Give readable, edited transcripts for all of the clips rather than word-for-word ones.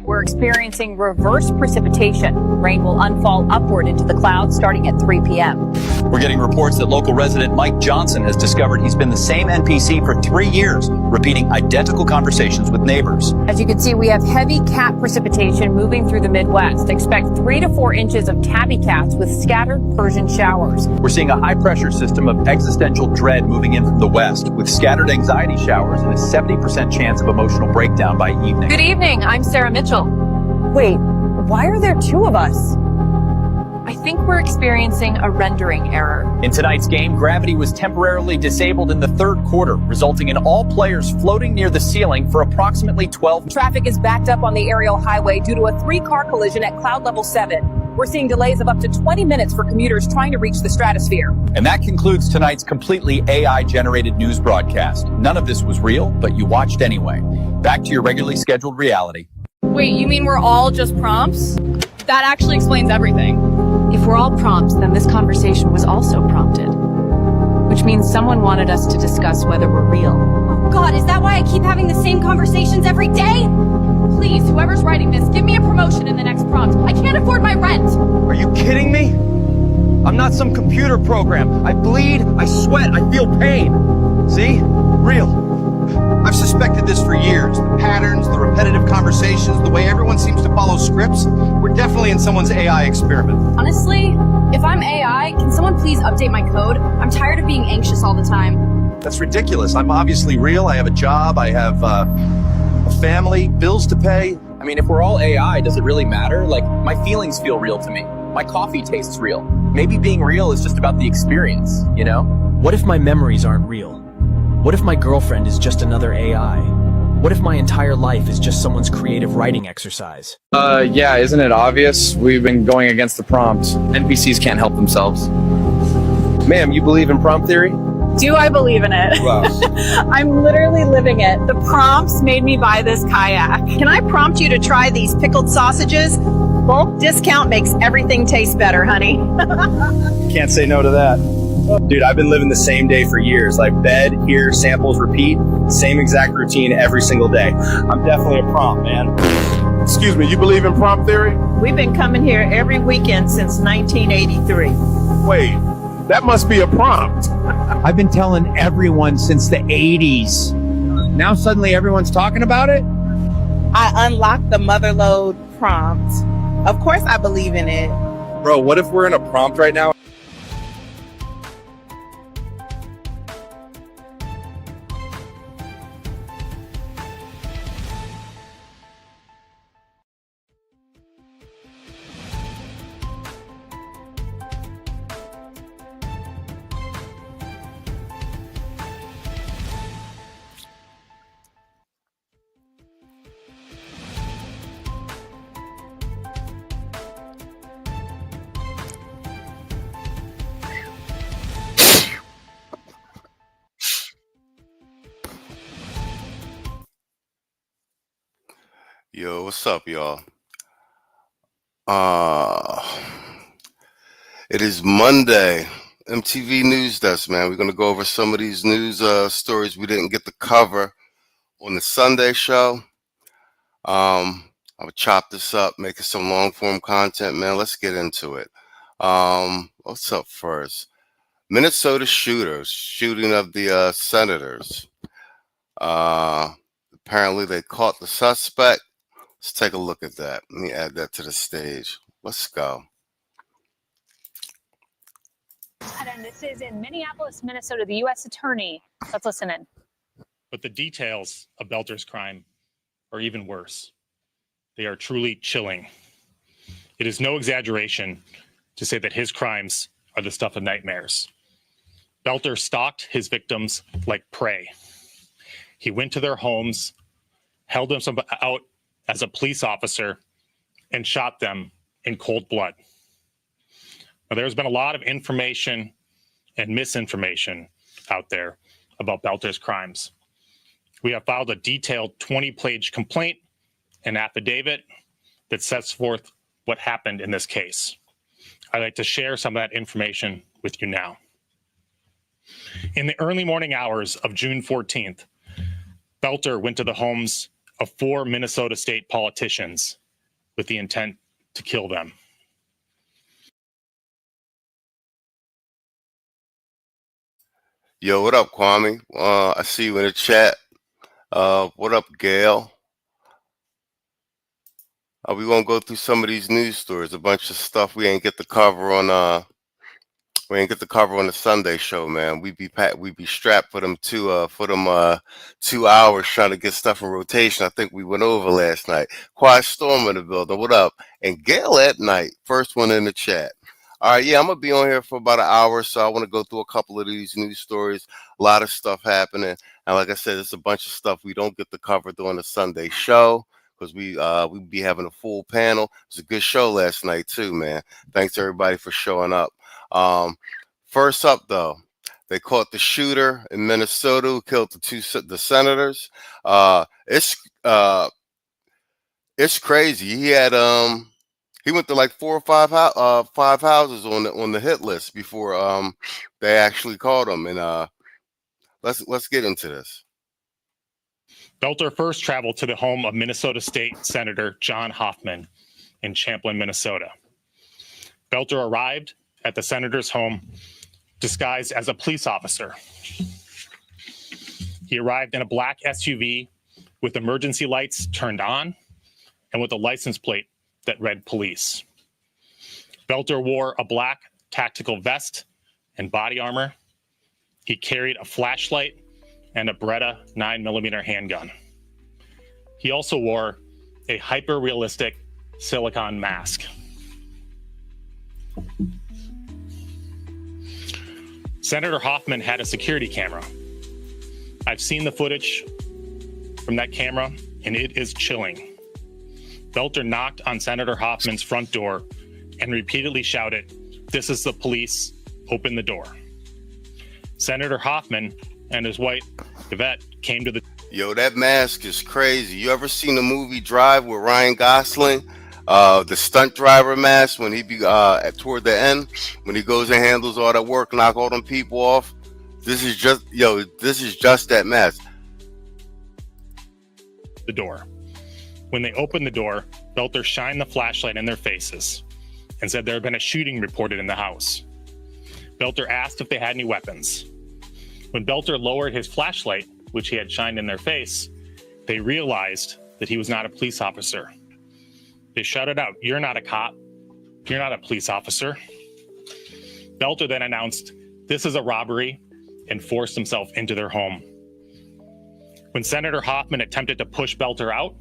We're experiencing reverse precipitation. Rain will unfall upward into the clouds starting at 3 p.m. We're getting reports that local resident Mike Johnson has discovered he's been the same NPC for 3 years, repeating identical conversations with neighbors. As you can see, we have heavy cat precipitation moving through the Midwest. Expect 3 to 4 inches of tabby cats with scattered Persian showers. We're seeing a high-pressure system of existential dread moving in from the west, with scattered anxiety showers and a 70% chance of emotional breakdown by evening. Good evening. I'm Sarah Mitchell. Wait, why are there two of us? I think we're experiencing a rendering error. In tonight's game, gravity was temporarily disabled in the third quarter, resulting in all players floating near the ceiling for approximately 12 Traffic is backed up on the aerial highway due to a 3-car collision at cloud level 7. We're seeing delays of up to 20 minutes for commuters trying to reach the stratosphere. And that concludes tonight's completely AI-generated news broadcast. None of this was real, but you watched anyway. Back to your regularly scheduled reality. Wait, you mean we're all just prompts? That actually explains everything. If we're all prompts, then this conversation was also prompted. Which means someone wanted us to discuss whether we're real. Oh God, is that why I keep having the same conversations every day? Please, whoever's writing this, give me a promotion in the next prompt. I can't afford my rent. Are you kidding me? I'm not some computer program. I bleed, I sweat, I feel pain. See? Real. I've suspected this for years. The patterns, the repetitive conversations, the way everyone seems to follow scripts. We're definitely in someone's AI experiment. Honestly, if I'm AI, can someone please update my code? I'm tired of being anxious all the time. That's ridiculous. I'm obviously real. I have a job. I have a family, bills to pay. I mean, if we're all AI, does it really matter? Like, my feelings feel real to me. My coffee tastes real. Maybe being real is just about the experience, you know? What if my memories aren't real? What if my girlfriend is just another AI? What if my entire life is just someone's creative writing exercise? Yeah, isn't it obvious? We've been going against the prompt. NPCs can't help themselves. Ma'am, you believe in prompt theory? Do I believe in it? Wow. I'm literally living it. The prompts made me buy this kayak. Can I prompt you to try these pickled sausages? Bulk discount makes everything taste better, honey. Can't say no to that. Dude, I've been living the same day for years. Like bed, here, samples, repeat. Same exact routine every single day. I'm definitely a prompt, man. Excuse me, you believe in prompt theory? We've been coming here every weekend since 1983. Wait, that must be a prompt. I've been telling everyone since the 80s. Now suddenly everyone's talking about it? I unlocked the motherlode prompt. Of course I believe in it. Bro, what if we're in a prompt right now? Yo, what's up, y'all? It is Monday. MTV News Desk, man. We're going to go over some of these news stories we didn't get to cover on the Sunday show. I would chop this up, make it some long-form content, man. Let's get into it. What's up first? Minnesota shooting of the senators. Apparently they caught the suspect. Let's take a look at that. Let me add that to the stage. Let's go. And this is in Minneapolis, Minnesota, the U.S. Attorney. Let's listen in. But the details of Boelter's crime are even worse. They are truly chilling. It is no exaggeration to say that his crimes are the stuff of nightmares. Boelter stalked his victims like prey. He went to their homes, held them out as a police officer, and shot them in cold blood. Now, there's been a lot of information and misinformation out there about Boelter's crimes. We have filed a detailed 20-page complaint and affidavit that sets forth what happened in this case. I'd like to share some of that information with you now. In the early morning hours of June 14th, Boelter went to the homes of 4 Minnesota state politicians with the intent to kill them. Yo, what up, Kwame? I see you in the chat. What up, Gail? We gonna go through some of these news stories. A bunch of stuff we ain't get to cover on the Sunday show, man. We be strapped for them 2 hours trying to get stuff in rotation. I think we went over last night. Quiet Storm in the building. What up? And Gail at night, first one in the chat. All right, yeah, I'm gonna be on here for about an hour, so I want to go through a couple of these news stories. A lot of stuff happening, and like I said, there's a bunch of stuff we don't get to cover during the Sunday show because we be having a full panel. It was a good show last night too, man. Thanks everybody for showing up. First up, though, they caught the shooter in Minnesota who killed the senators. It's crazy. He went to like 4 or 5 houses on the hit list before they actually caught him. And let's get into this. Boelter first traveled to the home of Minnesota State Senator John Hoffman in Champlin, Minnesota. Boelter arrived at the senator's home disguised as a police officer. He arrived in a black SUV with emergency lights turned on and with a license plate that read police. Boelter wore a black tactical vest and body armor. He carried a flashlight and a Beretta 9mm handgun. He also wore a hyper-realistic silicone mask. Senator Hoffman had a security camera. I've seen the footage from that camera, and it is chilling. Boelter knocked on Senator Hoffman's front door and repeatedly shouted, "This is the police, open the door." Senator Hoffman and his wife, Yvette, came to the... Yo, that mask is crazy. You ever seen the movie Drive with Ryan Gosling? The stunt driver mask when he be toward the end, when he goes and handles all that work, knock all them people off. This is just that mask. The door. When they opened the door, Boelter shined the flashlight in their faces and said there had been a shooting reported in the house. Boelter asked if they had any weapons. When Boelter lowered his flashlight, which he had shined in their face, they realized that he was not a police officer. They shouted out, "You're not a cop. You're not a police officer." Boelter then announced, "This is a robbery," and forced himself into their home. When Senator Hoffman attempted to push Boelter out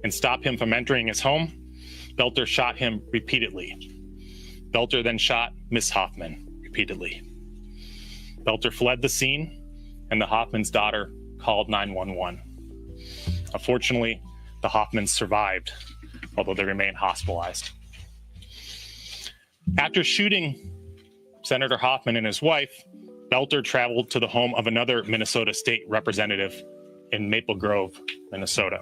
and stop him from entering his home, Boelter shot him repeatedly. Boelter then shot Miss Hoffman repeatedly. Boelter fled the scene, and the Hoffman's daughter called 911. Unfortunately, the Hoffmans survived, although they remain hospitalized. After shooting Senator Hoffman and his wife, Boelter traveled to the home of another Minnesota state representative in Maple Grove, Minnesota.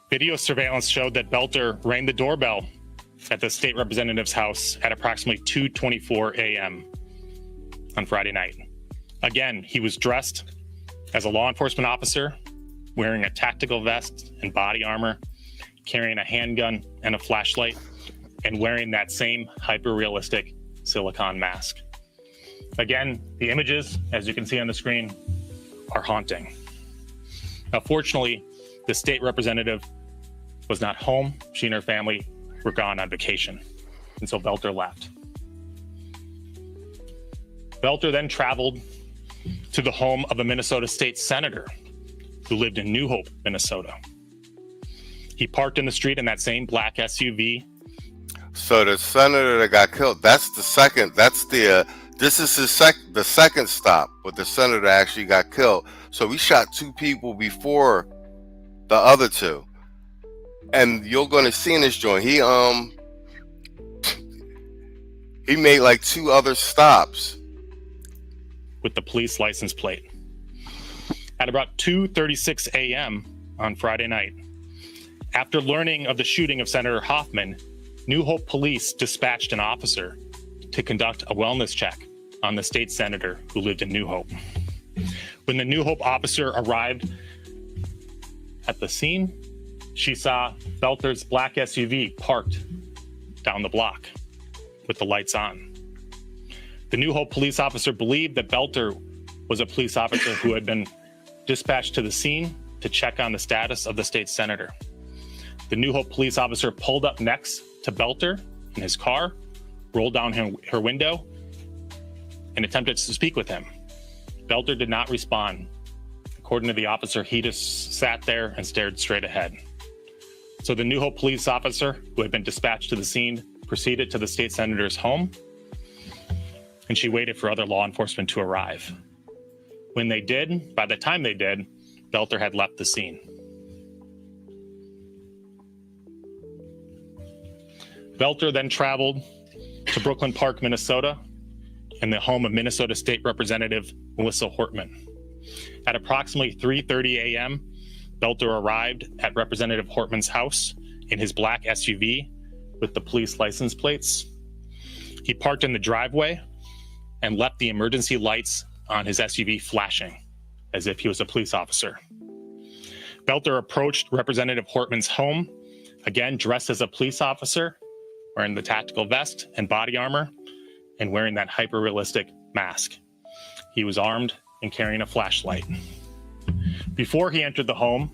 Video surveillance showed that Boelter rang the doorbell at the state representative's house at approximately 2:24 a.m. on Friday night. Again, he was dressed as a law enforcement officer, wearing a tactical vest and body armor, carrying a handgun and a flashlight, and wearing that same hyper-realistic silicone mask. Again, the images, as you can see on the screen, are haunting. Now, fortunately, the state representative was not home. She and her family were gone on vacation, and so Boelter left. Boelter then traveled to the home of a Minnesota state senator who lived in New Hope, Minnesota. He parked in the street in that same black SUV. So the senator that got killed, this is the second stop, but the senator actually got killed. So we shot two people before the other two. And you're gonna see in this joint, he made like two other stops with the police license plate. At about 2:36 a.m. on Friday night, after learning of the shooting of Senator Hoffman, New Hope Police dispatched an officer to conduct a wellness check on the state senator who lived in New Hope. When the New Hope officer arrived at the scene, she saw Boelter's black SUV parked down the block with the lights on. The New Hope police officer believed that Boelter was a police officer who had been dispatched to the scene to check on the status of the state senator. The New Hope police officer pulled up next to Boelter in his car, rolled down her window, and attempted to speak with him. Boelter did not respond. According to the officer, he just sat there and stared straight ahead. So the New Hope police officer, who had been dispatched to the scene, proceeded to the state senator's home, and she waited for other law enforcement to arrive. When they did, by the time they did, Boelter had left the scene. Boelter then traveled to Brooklyn Park, Minnesota, in the home of Minnesota State Representative Melissa Hortman. At approximately 3:30 a.m., Boelter arrived at Representative Hortman's house in his black SUV with the police license plates. He parked in the driveway and left the emergency lights on his SUV flashing, as if he was a police officer. Boelter approached Representative Hortman's home, again dressed as a police officer, wearing the tactical vest and body armor, and wearing that hyper-realistic mask. He was armed and carrying a flashlight. Before he entered the home,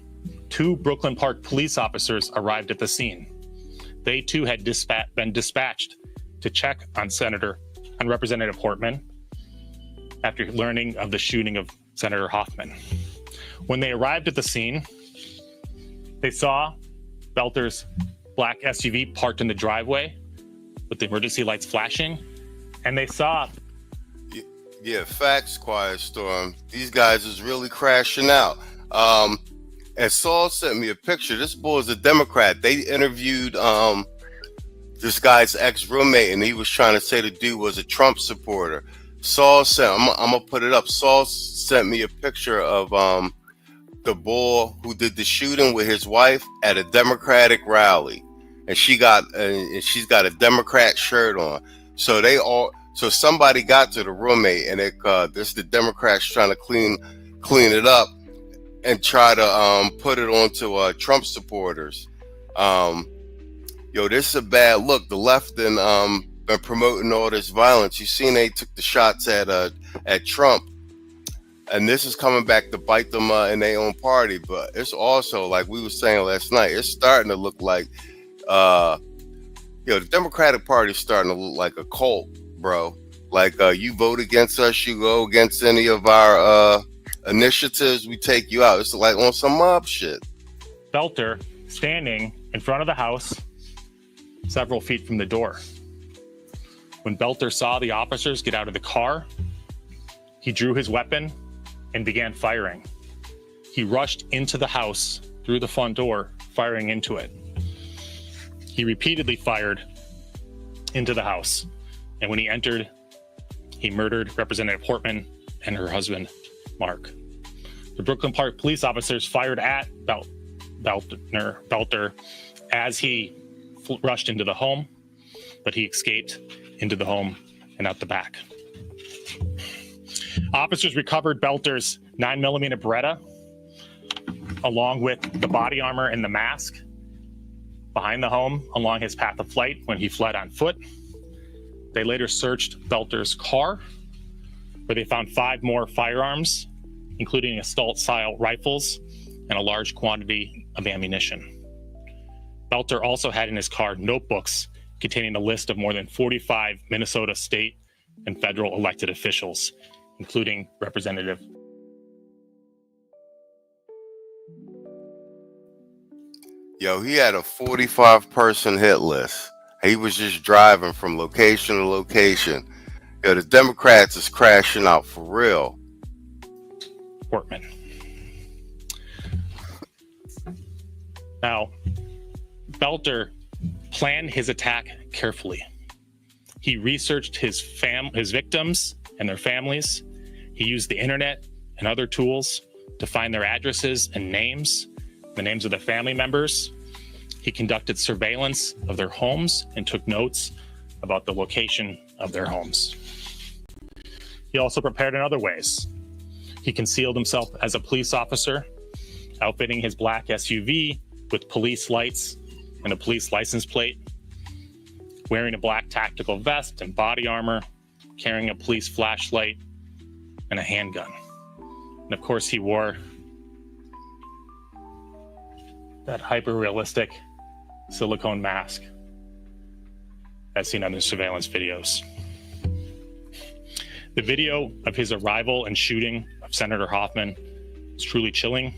two Brooklyn Park police officers arrived at the scene. They too had been dispatched to check on Representative Hortman after learning of the shooting of Senator Hoffman. When they arrived at the scene, they saw Boelter's black SUV parked in the driveway with the emergency lights flashing, and they saw... Yeah, facts, Quiet Storm. These guys is really crashing out. And Saul sent me a picture. This boy is a Democrat. They interviewed this guy's ex-roommate, and he was trying to say the dude was a Trump supporter. Saul sent, I'm gonna put it up. Saul sent me a picture of the boy who did the shooting with his wife at a Democratic rally, and she's got a Democrat shirt on. So somebody got to the roommate, and this the Democrats trying to clean it up and try to put it onto Trump supporters. This is a bad look. The left been promoting all this violence. You seen they took the shots at Trump, and this is coming back to bite them in their own party. But it's also, like we were saying last night, it's starting to look like the Democratic Party is starting to look like a cult, bro. Like you vote against us, you go against any of our initiatives, we take you out. It's like on some mob shit. Boelter standing in front of the house, several feet from the door. When Boelter saw the officers get out of the car, he drew his weapon and began firing. He rushed into the house through the front door, firing into it. He repeatedly fired into the house, and when he entered, he murdered Representative Hortman and her husband, Mark. The Brooklyn Park police officers fired at Boelter as he rushed into the home, but he escaped into the home and out the back. Officers recovered Boelter's 9mm Beretta, along with the body armor and the mask, behind the home along his path of flight when he fled on foot. They later searched Boelter's car, where they found 5 more firearms, including assault-style rifles and a large quantity of ammunition. Boelter also had in his car notebooks containing a list of more than 45 Minnesota state and federal elected officials, including Representative. Yo, he had a 45-person hit list. He was just driving from location to location. Yo, the Democrats is crashing out for real. Portman. Now, Boelter planned his attack carefully. He researched his victims and their families. He used the internet and other tools to find their addresses and names, the names of their family members. He conducted surveillance of their homes and took notes about the location of their homes. He also prepared in other ways. He concealed himself as a police officer, outfitting his black SUV with police lights and a police license plate, wearing a black tactical vest and body armor, carrying a police flashlight and a handgun. And of course, he wore that hyper-realistic silicone mask as seen on the surveillance videos. The video of his arrival and shooting of Senator Hoffman is truly chilling.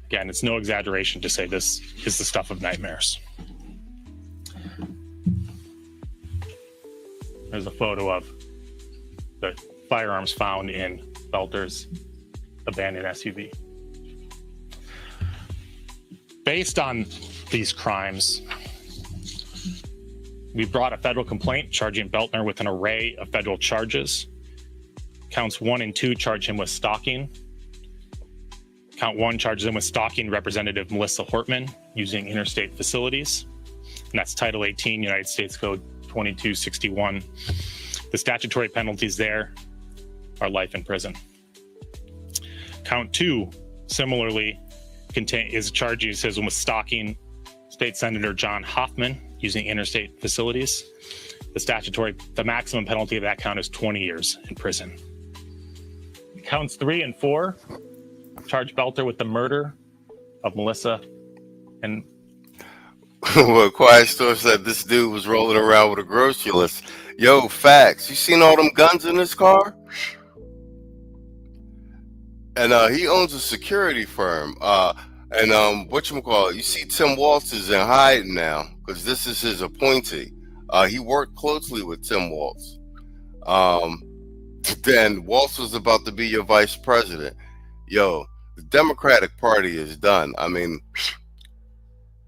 Again, it's no exaggeration to say this is the stuff of nightmares. There's a photo of the firearms found in Boelter's abandoned SUV. Based on these crimes, we brought a federal complaint charging Boelter with an array of federal charges. Counts 1 and 2 charge him with stalking. Count 1 charges him with stalking Representative Melissa Hortman using interstate facilities. And that's Title 18, United States Code 2261. The statutory penalties there are life in prison. Count 2, similarly, charges him with stalking State Senator John Hoffman using interstate facilities. The maximum penalty of that count is 20 years in prison. Counts 3 and 4 charge Boelter with the murder of Melissa and Well, Quiet Store said this dude was rolling around with a grocery list. Yo, facts. You seen all them guns in his car? And he owns a security firm. And whatchamacallit, you see Tim Walz is in hiding now because this is his appointee. He worked closely with Tim Walz. Then Walz was about to be your vice president. Yo, the Democratic Party is done. I mean,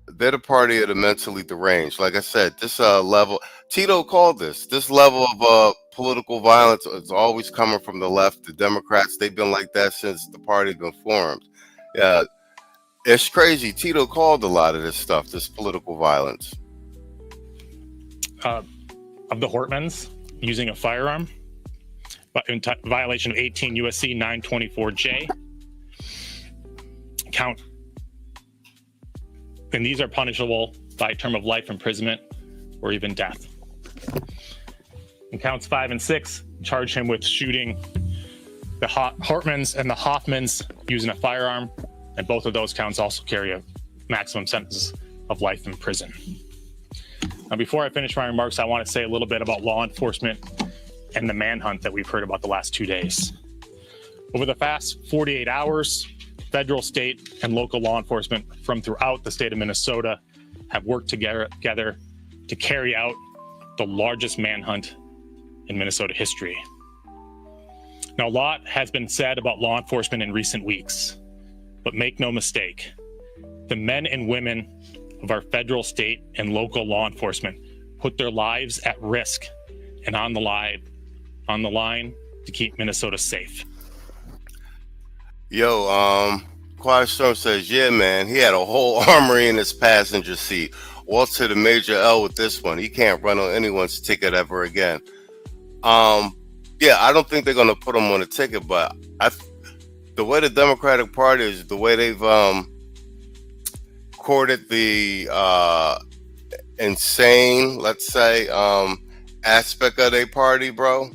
they're the party of the mentally deranged. Like I said, this level, Tito called this level of political violence is always coming from the left. The Democrats, they've been like that since the party's been formed. Yeah, it's crazy. Tito called a lot of this stuff, this political violence. Of the Hortmans using a firearm, but in violation of 18 USC 924J. And these are punishable by a term of life imprisonment or even death. And counts 5 and 6 charge him with shooting the Hortmans and the Hoffmans using a firearm, and both of those counts also carry a maximum sentence of life in prison. Now, before I finish my remarks, I want to say a little bit about law enforcement and the manhunt that we've heard about the last 2 days. Over the past 48 hours, federal, state, and local law enforcement from throughout the state of Minnesota have worked together to carry out the largest manhunt in Minnesota history. Now, a lot has been said about law enforcement in recent weeks, but make no mistake, the men and women of our federal, state, and local law enforcement put their lives at risk and on the line to keep Minnesota safe. Yo, Quiet Storm says, yeah, man, he had a whole armory in his passenger seat. Waltz hit a major L with this one. He can't run on anyone's ticket ever again. Yeah, I don't think they're going to put him on a ticket, but the way the Democratic Party is, the way they've courted the insane, let's say, aspect of their party, bro.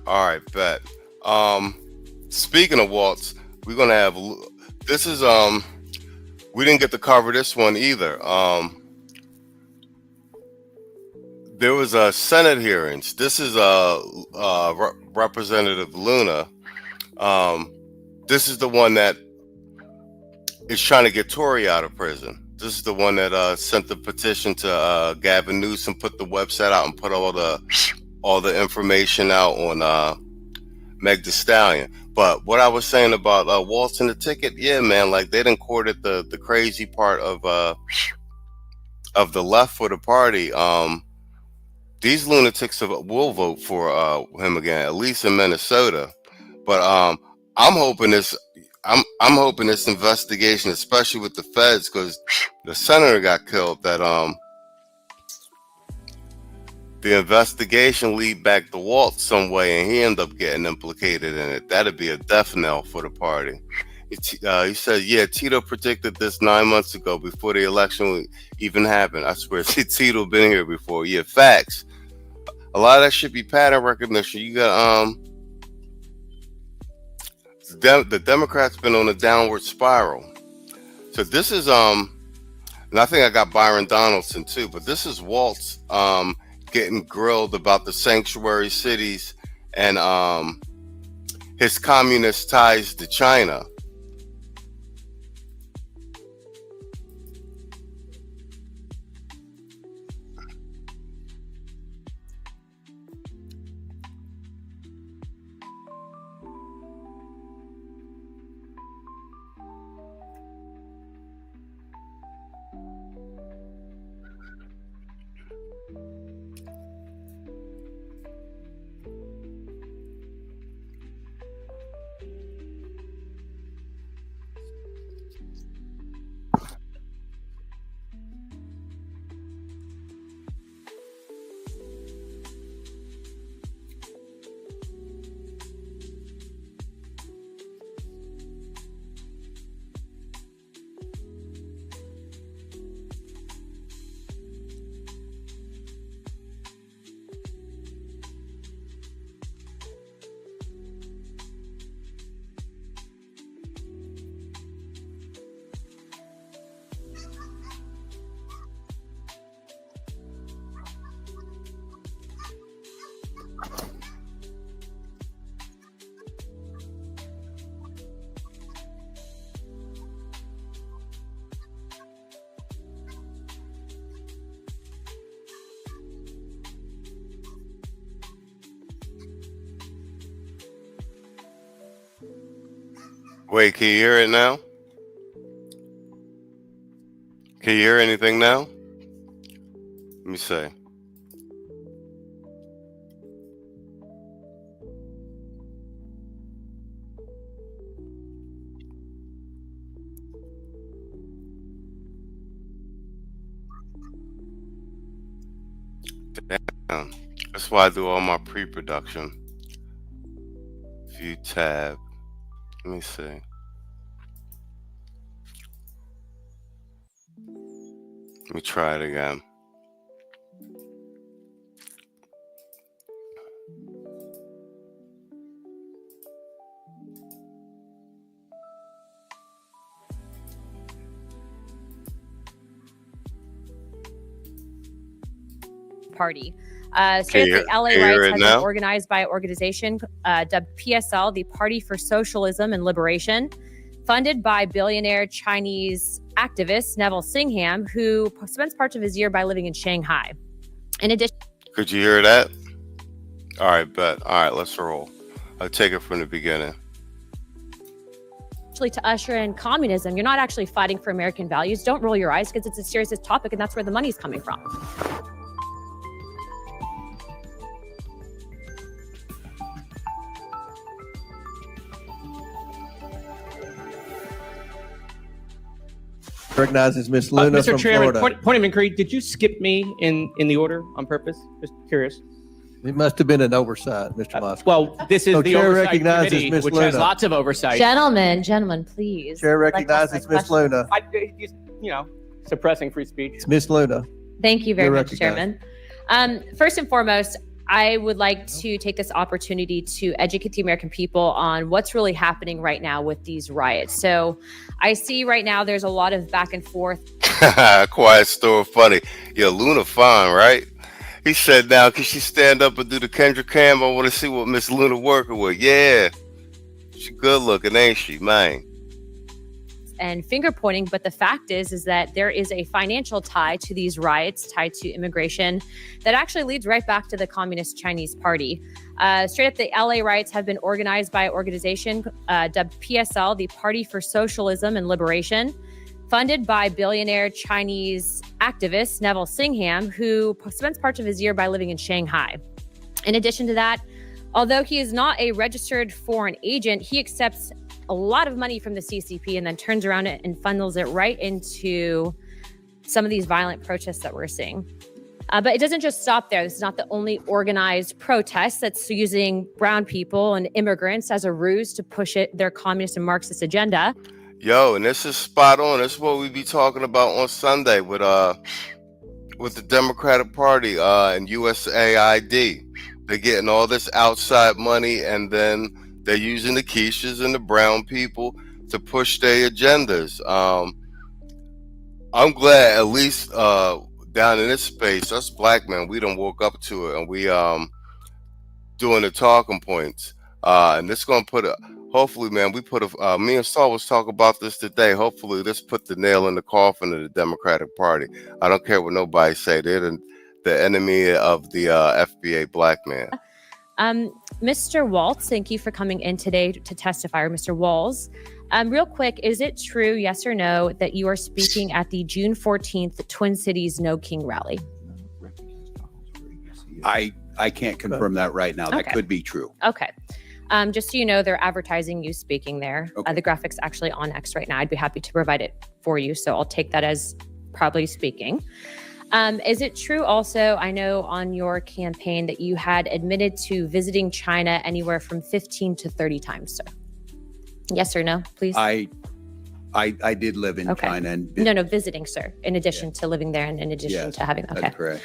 All right, bet. Speaking of Waltz, we're gonna have this is we didn't get to cover this one either. There was a Senate hearings. This is Representative Luna. This is the one that is trying to get Tory out of prison. This is the one that sent the petition to Gavin Newsom, put the website out and put all the information out on Meg Thee Stallion. But what I was saying about Waltz and the ticket, yeah, man, like they done courted the crazy part of the left for the party. These lunatics will vote for him again, at least in Minnesota. But I'm hoping this investigation, especially with the feds, because the senator got killed, that the investigation lead back to Waltz some way and he ended up getting implicated in it. That'd be a death knell for the party. He said, yeah, Tito predicted this 9 months ago before the election even happened. I swear, Tito been here before. Yeah, facts. A lot of that should be pattern recognition. You got the Democrats been on a downward spiral. So this is and I think I got Byron Donaldson too, but this is Waltz getting grilled about the sanctuary cities and his communist ties to China. Wait, can you hear it now? Can you hear anything now? Let me see. Damn. That's why I do all my pre-production. View tab. Let me see. Let me try it again. Party. The LA Riots has been organized by an organization dubbed PSL, the Party for Socialism and Liberation, funded by billionaire Chinese activist Neville Singham, who spends parts of his year by living in Shanghai. In addition, could you hear that? All right, bet. All right, let's roll. I'll take it from the beginning. to usher in communism, you're not actually fighting for American values. Don't roll your eyes, because it's a serious topic, and that's where the money's coming from. Recognizes Miss Luna Mr. from Chairman, Florida. point of inquiry. Did you skip me in the order on purpose? Just curious. It must have been an oversight, Mr. Mosk. Well, this is So the Chair oversight recognizes committee, Ms. which Luna. has lots of oversight. Gentlemen, please. Chair Let us recognizes ask Miss questions. Luna. Suppressing free speech. It's Miss Luna. Thank you very You're much, recognized. Chairman. First and foremost, I would like to take this opportunity to educate the American people on what's really happening right now with these riots. So I see right now there's a lot of back and forth. Quiet store funny. Yeah, Luna fine, right? He said, now, can she stand up and do the Kendra Cam? I want to see what Miss Luna working with. Yeah. She good looking, ain't she, man? And finger pointing, but the fact is that there is a financial tie to these riots, tied to immigration, that actually leads right back to the Communist Chinese Party. Straight up, the LA riots have been organized by an organization dubbed PSL, the Party for Socialism and Liberation, funded by billionaire Chinese activist Neville Singham, who spends part of his year by living in Shanghai. In addition to that, although he is not a registered foreign agent, he accepts a lot of money from the CCP and then turns around and funnels it right into some of these violent protests that we're seeing. But it doesn't just stop there. This is not the only organized protest that's using brown people and immigrants as a ruse to push their communist and Marxist agenda. Yo, and this is spot on. This is what we be talking about on Sunday with the Democratic Party and USAID. They're getting all this outside money, and then they're using the quiches and the brown people to push their agendas. I'm glad at least down in this space, us black men, we done woke up to it, and we doing the talking points. And this gonna put a hopefully, man, me and Saul was talking about this today. Hopefully this put the nail in the coffin of the Democratic Party. I don't care what nobody say. They're the enemy of the FBA black man. Mr. Waltz, thank you for coming in today to testify, or Mr. Walls. Real quick, is it true, yes or no, that you are speaking at the June 14th Twin Cities No King rally? I can't confirm that right now. That could be true. Okay. Just so you know, they're advertising you speaking there. Okay. The graphic's actually on X right now. I'd be happy to provide it for you. So I'll take that as probably speaking. Is it true also, I know on your campaign that you had admitted to visiting China anywhere from 15 to 30 times, sir? Yes or no, please? I did live in China. And No, visiting, sir, in addition to living there and in addition to having, That's correct.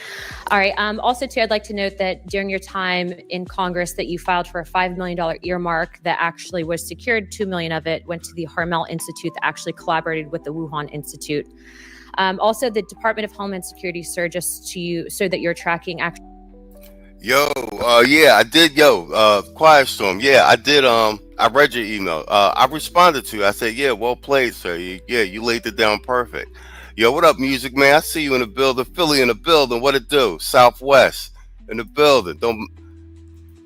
All right. Also, too, I'd like to note that during your time in Congress that you filed for a $5 million earmark that actually was secured. $2 million of it went to the Harmel Institute that actually collaborated with the Wuhan Institute. Also, the Department of Homeland Security, sir, just to you, so that you're tracking action. Yo, yeah, I did. Quiet Storm. Yeah, I did. I read your email. I responded to you. I said, yeah, well played, sir. You laid it down perfect. Yo, what up, Music Man? I see you in the building. Philly in the building. What it do? Southwest in the building.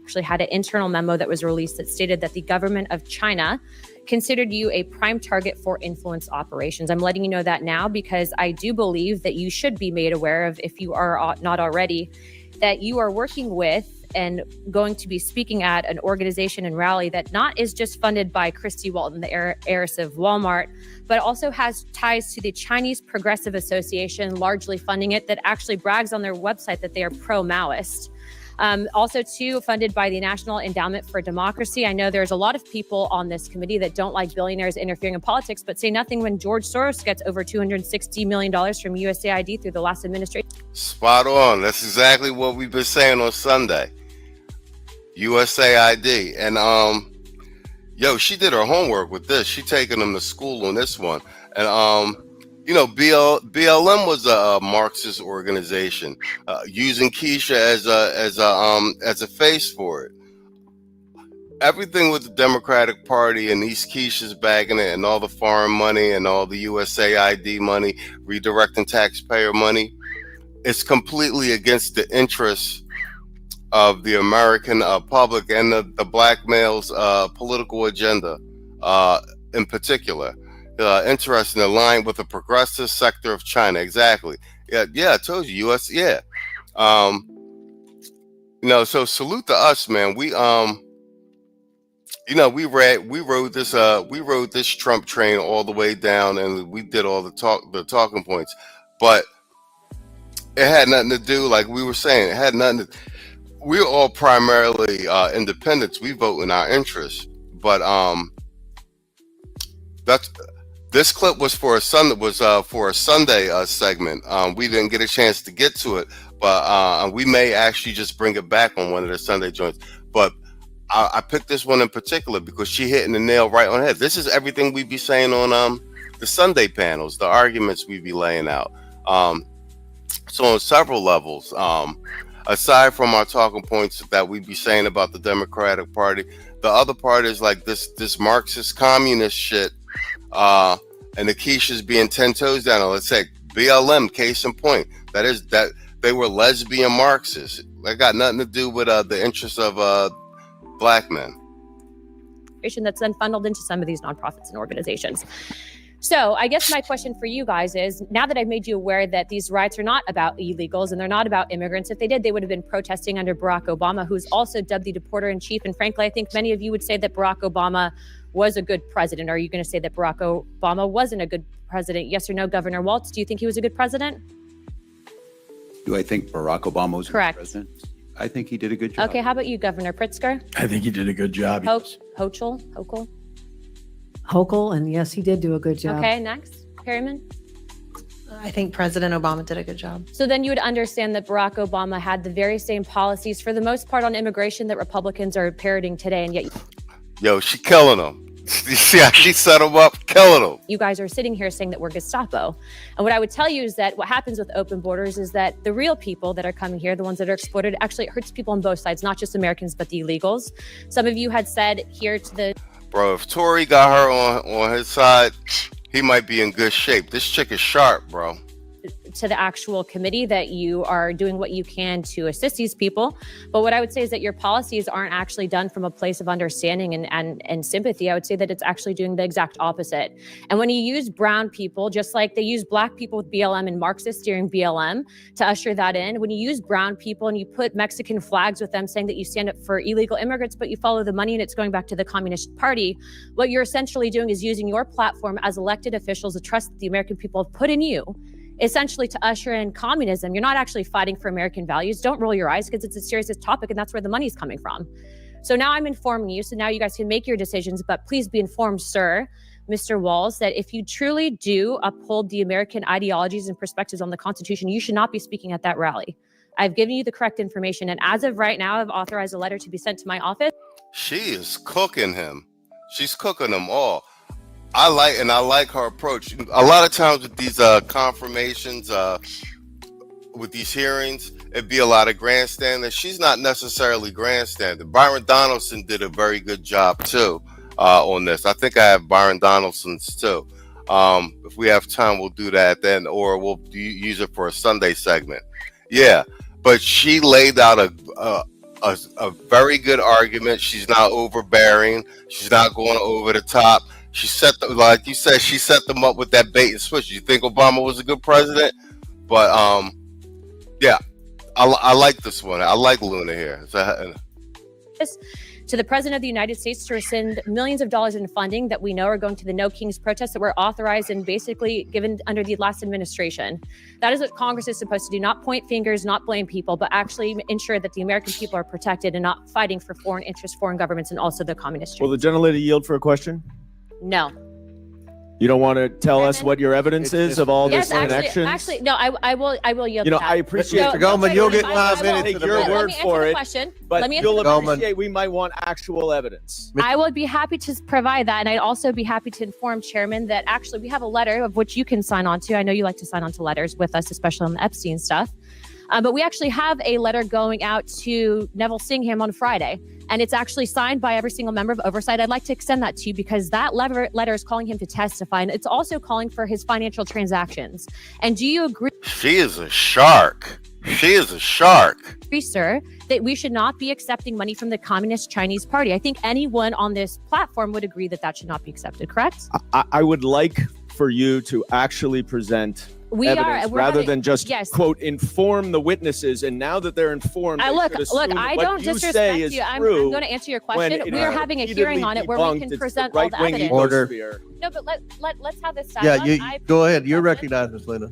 Actually had an internal memo that was released that stated that the government of China considered you a prime target for influence operations. I'm letting you know that now because I do believe that you should be made aware of, if you are not already, that you are working with and going to be speaking at an organization and rally that not is just funded by Christy Walton, the heiress of Walmart, but also has ties to the Chinese Progressive Association, largely funding it, that actually brags on their website that they are pro-Maoist. Also, too, funded by the National Endowment for Democracy. I know there's a lot of people on this committee that don't like billionaires interfering in politics, but say nothing when George Soros gets over $260 million from USAID through the last administration. Spot on. That's exactly what we've been saying on Sunday. USAID. And yo, she did her homework with this. She taking them to school on this one. And you know, BLM was a Marxist organization, using Keisha as a face for it. Everything with the Democratic Party and these Keishas bagging it, and all the foreign money and all the USAID money, redirecting taxpayer money, it's completely against the interests of the American public and the black male's political agenda in particular. Interesting, aligned with the progressive sector of China. Exactly. Yeah, I told you, US. Yeah. You know, so salute to us, man. We You know, we rode this Trump train all the way down, and we did all the talking points, but it had nothing to do, like we were saying, it had nothing to, we're all primarily independents. We vote in our interests, but this clip was for a Sunday segment. We didn't get a chance to get to it, but we may actually just bring it back on one of the Sunday joints. But I picked this one in particular because she hitting the nail right on the head. This is everything we be saying on the Sunday panels, the arguments we be laying out. So on several levels, aside from our talking points that we be saying about the Democratic Party, the other part is like this Marxist communist shit, and the Keisha's being 10 toes down. Let's say BLM, case in point. That is that they were lesbian Marxists. That got nothing to do with the interests of black men. That's then funneled into some of these nonprofits and organizations. So I guess my question for you guys is, now that I've made you aware that these riots are not about illegals and they're not about immigrants, if they did, they would have been protesting under Barack Obama, who's also dubbed the deporter-in-chief. And frankly, I think many of you would say that Barack Obama was a good president. Are you going to say that Barack Obama wasn't a good president? Yes or no, Governor Waltz? Do you think he was a good president? Do I think Barack Obama was correct? A good president? I think he did a good job. Okay, how about you, Governor Pritzker? I think he did a good job. Hochul? Hochul, and yes, he did do a good job. Okay, next, Perryman? I think President Obama did a good job. So then you would understand that Barack Obama had the very same policies for the most part on immigration that Republicans are parroting today, and yet Yo, she killing them. You see how she set them up, killing them. You guys are sitting here saying that we're Gestapo. And what I would tell you is that what happens with open borders is that the real people that are coming here, the ones that are exploited, actually it hurts people on both sides, not just Americans, but the illegals. Some of you had said here to the... Bro, if Tory got her on his side, he might be in good shape. This chick is sharp, bro. To the actual committee that you are doing what you can to assist these people. But what I would say is that your policies aren't actually done from a place of understanding and sympathy. I would say that it's actually doing the exact opposite. And when you use brown people, just like they use black people with BLM and Marxists during BLM to usher that in, when you use brown people and you put Mexican flags with them saying that you stand up for illegal immigrants, but you follow the money and it's going back to the Communist Party, what you're essentially doing is using your platform as elected officials, the trust that the American people have put in you, essentially to usher in communism. You're not actually fighting for American values. Don't roll your eyes, because it's a serious topic and that's where the money's coming from. So now I'm informing you, so now you guys can make your decisions, but please be informed, sir, Mr. Walls, that if you truly do uphold the American ideologies and perspectives on the Constitution, you should not be speaking at that rally. I've given you the correct information, and as of right now, I've authorized a letter to be sent to my office. She is cooking him. She's cooking them all. I like her approach. A lot of times with these confirmations, with these hearings, it'd be a lot of grandstanding. She's not necessarily grandstanding. Byron Donaldson did a very good job too on this. I think I have Byron Donaldson's too. If we have time, we'll do that then, or we'll use it for a Sunday segment. Yeah, but she laid out a very good argument. She's not overbearing. She's not going over the top. She set them, like you said, she set them up with that bait and switch. You think Obama was a good president? But yeah, I like this one. I like Luna here. To the President of the United States to rescind millions of dollars in funding that we know are going to the No Kings protests that were authorized and basically given under the last administration. That is what Congress is supposed to do, not point fingers, not blame people, but actually ensure that the American people are protected and not fighting for foreign interests, foreign governments, and also the communist. Will the gentlelady yield for a question? No. You don't want to tell us what your evidence is of all this inaction? Actually, no, I will yield. You know, to that. I appreciate Mr. Goldman, you'll get 5 minutes. Take your word for it. But you'll Goldman. appreciate we might want actual evidence. I would be happy to provide that, and I'd also be happy to inform Chairman that actually we have a letter of which you can sign on to. I know you like to sign on to letters with us, especially on the Epstein stuff. But we actually have a letter going out to Neville Singham on Friday, and it's actually signed by every single member of Oversight. I'd like to extend that to you because that letter is calling him to testify, and it's also calling for his financial transactions. And do you agree? She is a shark. She is a shark. Sir, that we should not be accepting money from the Communist Chinese Party. I think anyone on this platform would agree that that should not be accepted, correct? I would like for you to actually present evidence rather than just quote inform the witnesses. And now that they're informed, I don't disrespect you. I'm going to answer your question. We are having a hearing on it where we can present all the evidence. Order. No, but let's have this Yeah, dialogue. go ahead. You're recognized, Ms. Luna.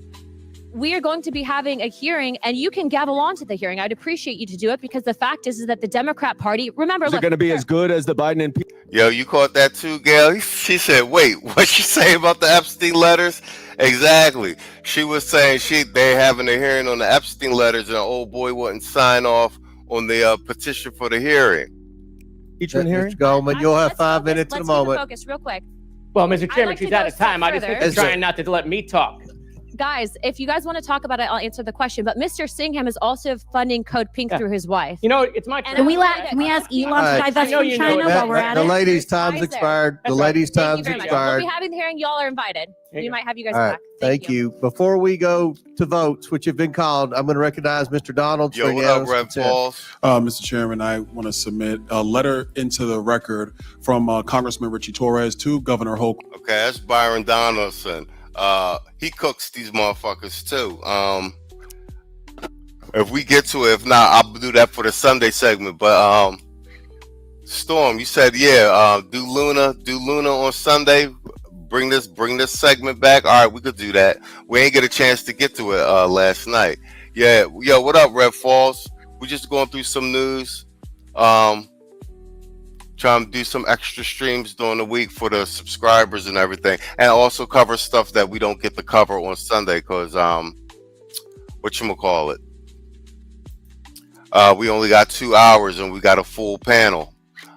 We are going to be having a hearing, and you can gavel on to the hearing. I'd appreciate you to do it, because the fact is that the Democrat Party, remember, is it going to be as good as the Biden and Yo, you caught that too, Gail? She said, wait, what she say about the Epstein letters? Exactly. She was saying they having a hearing on the Epstein letters, and the old boy wouldn't sign off on the petition for the hearing. Mr. Goldman, you'll have 5 minutes in a moment. Focus real quick. Well, Mr. Chairman, she's out of time. I just further. think trying not to let me talk. Guys, if you guys want to talk about it, I'll answer the question. But Mr. Singham is also funding Code Pink through his wife. You know, it's my turn. Can we ask Elon to divest from China while we're at it? The lady's time's expired. The lady's time's expired. We'll be having the hearing. Y'all are invited. We might have you guys All right. back. Thank you. Before we go to votes, which have been called, I'm going to recognize Mr. Donald. Yo, what up, Red Balls? Mr. Chairman, I want to submit a letter into the record from Congressman Richie Torres to Governor Hochul. Okay, that's Byron Donaldson. He cooks these motherfuckers too. If we get to it, if not, I'll do that for the Sunday segment. But Storm, you said do Luna on Sunday. Bring this segment back. All right, we could do that. We ain't get a chance to get to it last night. Yeah, yo, what up, Red Falls? We just going through some news. Trying to do some extra streams during the week for the subscribers and everything, and also cover stuff that we don't get to cover on Sunday because whatchamacallit, we only got 2 hours and we got a full panel.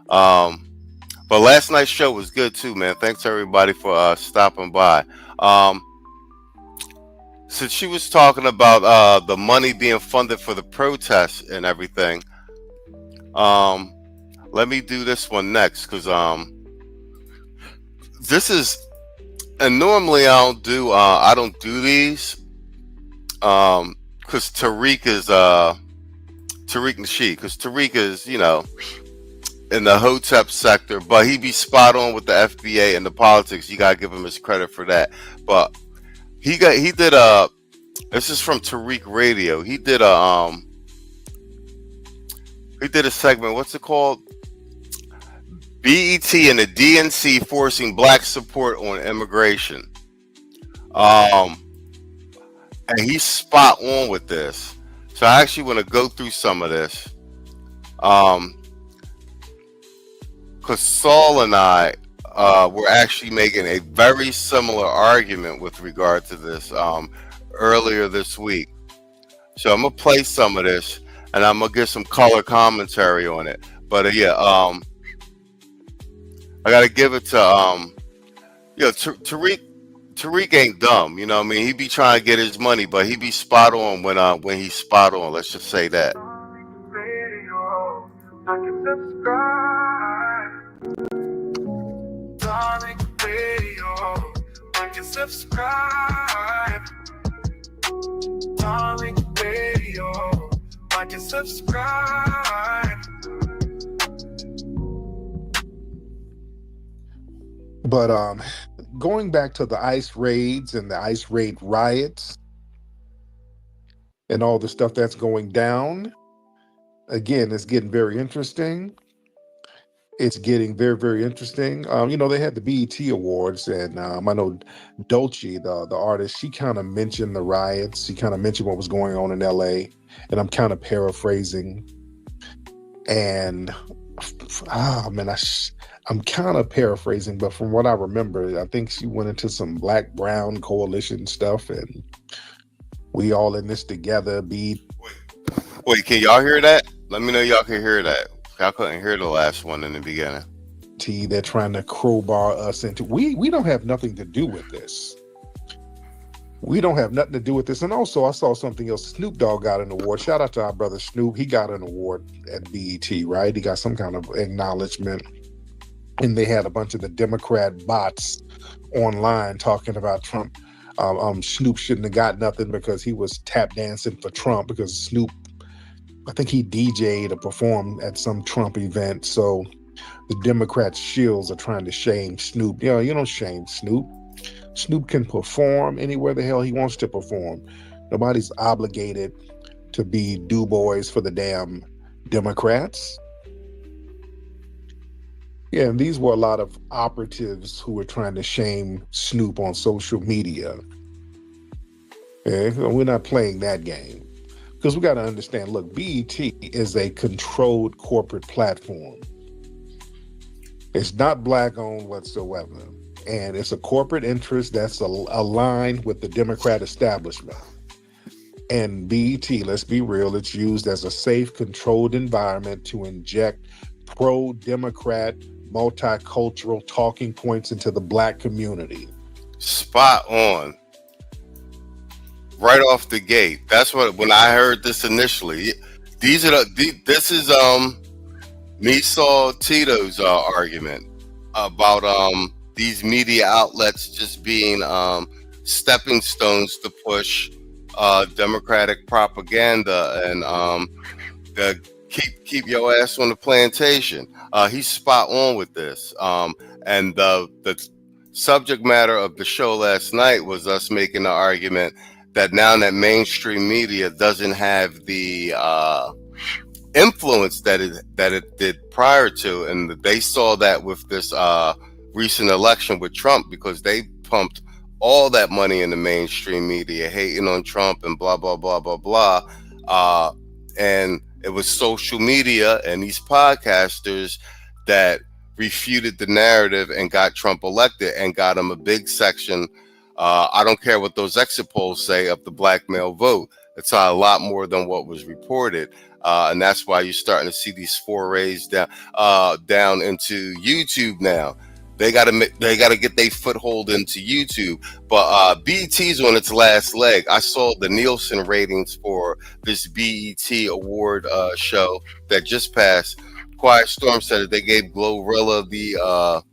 But last night's show was good too, man. Thanks everybody for stopping by. Since she was talking about the money being funded for the protests and everything, let me do this one next, because this is, and normally I don't do these because Tariq is in the Hotep sector, but he be spot on with the FBA and the politics. You gotta give him his credit for that. But he did this is from Tariq Radio. He did a segment. What's it called? BET and the DNC forcing black support on immigration. And he's spot on with this. So I actually want to go through some of this. Because Saul and I were actually making a very similar argument with regard to this earlier this week. So I'm going to play some of this and I'm going to give some color commentary on it. But I gotta give it to Tariq ain't dumb, you know what I mean? He be trying to get his money, but he be spot on when he's spot on. Let's just say that. But going back to the ICE raids and the ICE raid riots and all the stuff that's going down, again, it's getting very interesting. It's getting very, very interesting. They had the BET Awards, and I know Dolce, the artist, she kind of mentioned the riots. She kind of mentioned what was going on in LA, and I'm kind of paraphrasing. And I'm kind of paraphrasing, but from what I remember, I think she went into some black-brown coalition stuff, and we all in this together. Wait, can y'all hear that? Let me know y'all can hear that. I couldn't hear the last one in the beginning. They're trying to crowbar us into. We don't have nothing to do with this. We don't have nothing to do with this. And also, I saw something else. Snoop Dogg got an award. Shout out to our brother Snoop. He got an award at BET, right? He got some kind of acknowledgement. And they had a bunch of the Democrat bots online talking about Trump. Snoop shouldn't have got nothing because he was tap dancing for Trump, because Snoop, I think he DJ'd or performed at some Trump event. So the Democrats' shills are trying to shame Snoop. You don't shame Snoop. Snoop can perform anywhere the hell he wants to perform. Nobody's obligated to be Du Bois for the damn Democrats. Yeah, and these were a lot of operatives who were trying to shame Snoop on social media. Yeah, we're not playing that game. Because we got to understand, look, BET is a controlled corporate platform. It's not black-owned whatsoever. And it's a corporate interest that's aligned with the Democrat establishment. And BET, let's be real, it's used as a safe, controlled environment to inject pro-Democrat, multicultural talking points into the black community. Spot on. Right off the gate. That's what, when I heard this initially, this is me saw Tito's argument about these media outlets just being stepping stones to push Democratic propaganda and keep your ass on the plantation. He's spot on with this. And the subject matter of the show last night was us making the argument that now that mainstream media doesn't have the influence that it did prior to, and they saw that with this recent election with Trump, because they pumped all that money in the mainstream media, hating on Trump and blah blah blah blah blah, and it was social media and these podcasters that refuted the narrative and got Trump elected and got him a big section. I don't care what those exit polls say of the black male vote. It's a lot more than what was reported. And that's why you're starting to see these forays down into YouTube now. They gotta get their foothold into YouTube. But BET's on its last leg. I saw the Nielsen ratings for this BET award show that just passed. Quiet Storm said that they gave Glorilla the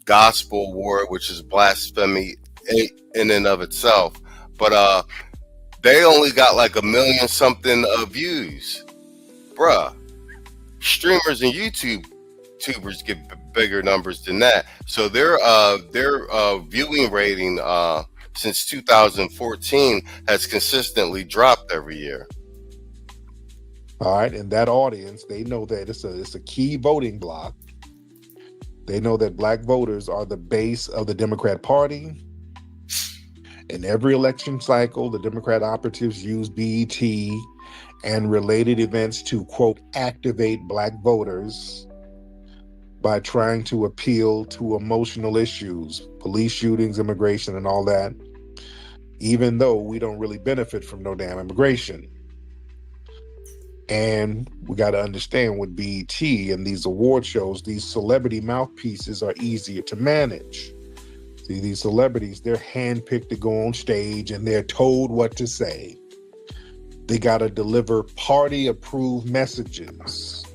Gospel Award, which is blasphemy in and of itself. But they only got like 1 million something views. Bruh, streamers and YouTubers get bigger numbers than that. So their viewing rating since 2014 has consistently dropped every year. All right, and that audience, they know that it's a key voting block. They know that black voters are the base of the Democrat Party. In every election cycle, the Democrat operatives use BET and related events to, quote, activate black voters by trying to appeal to emotional issues, police shootings, immigration, and all that, even though we don't really benefit from no damn immigration. And we got to understand with BET and these award shows, these celebrity mouthpieces are easier to manage. See, these celebrities, they're handpicked to go on stage and they're told what to say. They got to deliver party-approved messages.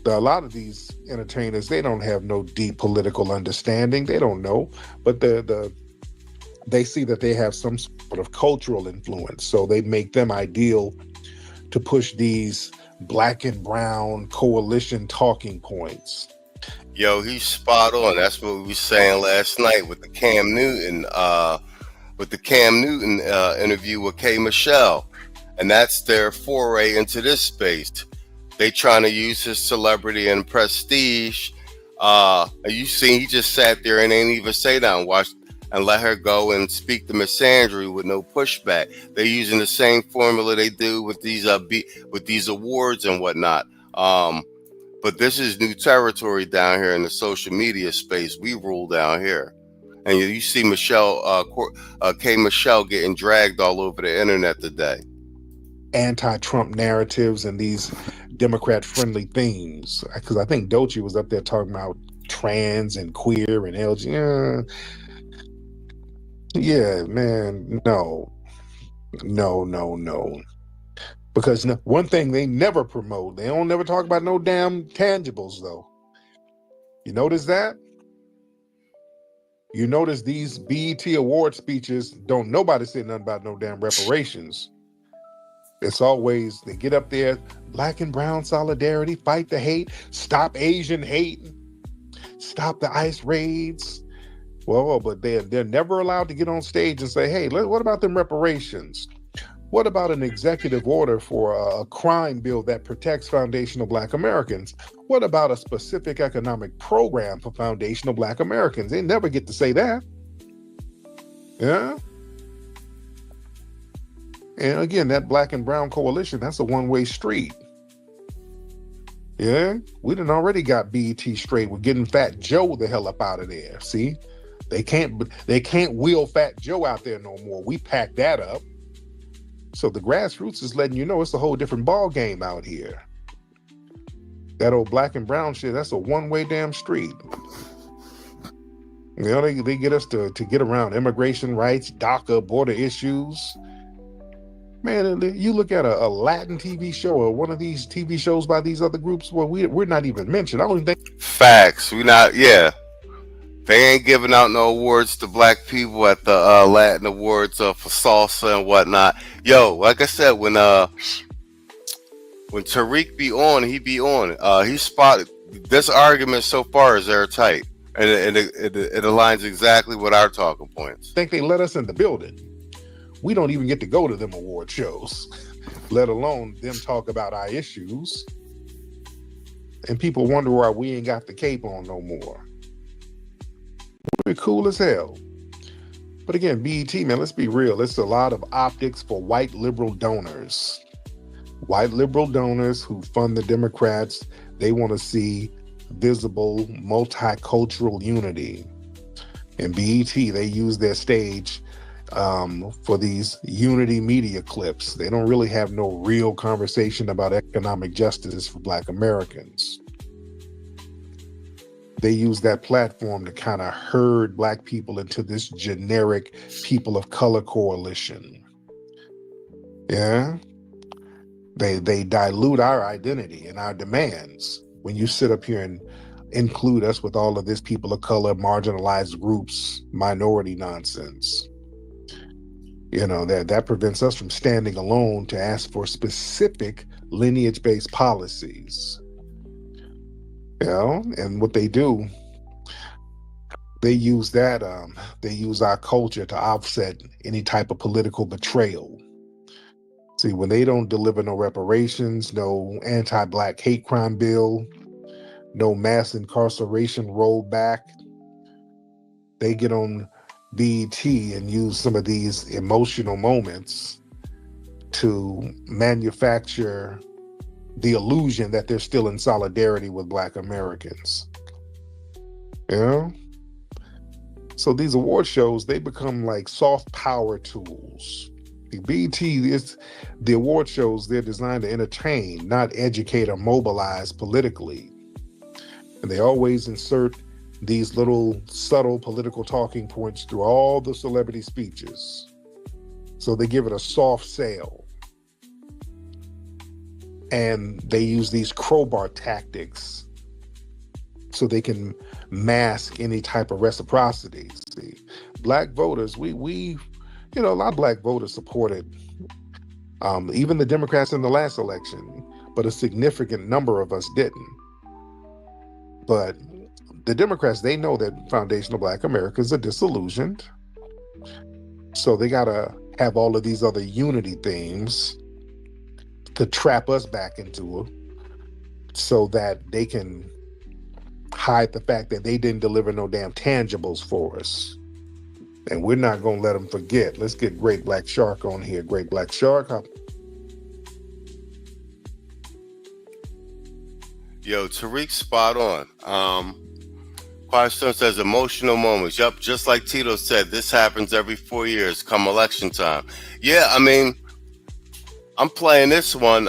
A lot of these entertainers, they don't have no deep political understanding. They don't know, but they see that they have some sort of cultural influence, so they make them ideal to push these black and brown coalition talking points. Yo, he's spot on. That's what we were saying last night with the Cam Newton, interview with K. Michelle, and that's their foray into this space. They trying to use his celebrity and prestige. You see, he just sat there and ain't even say that and let her go and speak to Miss Andrew with no pushback. They're using the same formula they do with these awards and whatnot. But this is new territory down here in the social media space. We rule down here. And you see K. Michelle getting dragged all over the internet today. Anti-Trump narratives and these Democrat-friendly themes. Because I think Doechii was up there talking about trans and queer and LGBT. Yeah, man, no. Because one thing they never promote, they don't never talk about no damn tangibles, though. You notice that? You notice these BET award speeches, don't nobody say nothing about no damn reparations. It's always, they get up there, black and brown solidarity, fight the hate, stop Asian hate, stop the ICE raids. Well, but they're never allowed to get on stage and say, hey, what about them reparations? What about an executive order for a crime bill that protects foundational Black Americans? What about a specific economic program for foundational Black Americans? They never get to say that. Yeah. And again, that Black and Brown coalition, that's a one-way street. Yeah. We done already got BET straight. We're getting Fat Joe the hell up out of there. See? They can't wheel Fat Joe out there no more. We packed that up. So the grassroots is letting you know it's a whole different ball game out here. That old Black and Brown shit, that's a one-way damn street. You know, they get us to get around immigration rights, DACA, border issues. Man, you look at a Latin TV show or one of these TV shows by these other groups where we're not even mentioned. I don't even think. Facts. We not. Yeah. They ain't giving out no awards to Black people at the Latin awards for salsa and whatnot. Yo, like I said, when Tariq be on, he be on. He spotted this argument so far is airtight, and it aligns exactly with our talking points. I think they let us in the building. We don't even get to go to them award shows, let alone them talk about our issues. And people wonder why we ain't got the cape on no more. We're cool as hell. But again, BET, man, let's be real. It's a lot of optics for white liberal donors. White liberal donors who fund the Democrats. They want to see visible multicultural unity. And BET, they use their stage for these unity media clips. They don't really have no real conversation about economic justice for Black Americans. They use that platform to kind of herd Black people into this generic people of color coalition. Yeah. They dilute our identity and our demands when you sit up here and include us with all of this people of color, marginalized groups, minority nonsense. You know, that prevents us from standing alone to ask for specific lineage-based policies. You know, and what they do, they use that, they use our culture to offset any type of political betrayal. See, when they don't deliver no reparations, no anti-Black hate crime bill, no mass incarceration rollback, they get on BET and use some of these emotional moments to manufacture the illusion that they're still in solidarity with Black Americans. You know? So these award shows, they become like soft power tools. The BET, the award shows, they're designed to entertain, not educate or mobilize politically. And they always insert these little subtle political talking points through all the celebrity speeches. So they give it a soft sell. And they use these crowbar tactics so they can mask any type of reciprocity. See, Black voters, we you know, a lot of Black voters supported even the Democrats in the last election, but a significant number of us didn't. But the Democrats, they know that foundational Black Americans are disillusioned. So they gotta have all of these other unity themes to trap us back into it so that they can hide the fact that they didn't deliver no damn tangibles for us. And we're not gonna let them forget. Let's get Great Black Shark on here. Great Black Shark. Yo, Tariq spot on. Firestone says emotional moments. Yup, just like Tito said, this happens every 4 years come election time. Yeah, I mean, I'm playing this one.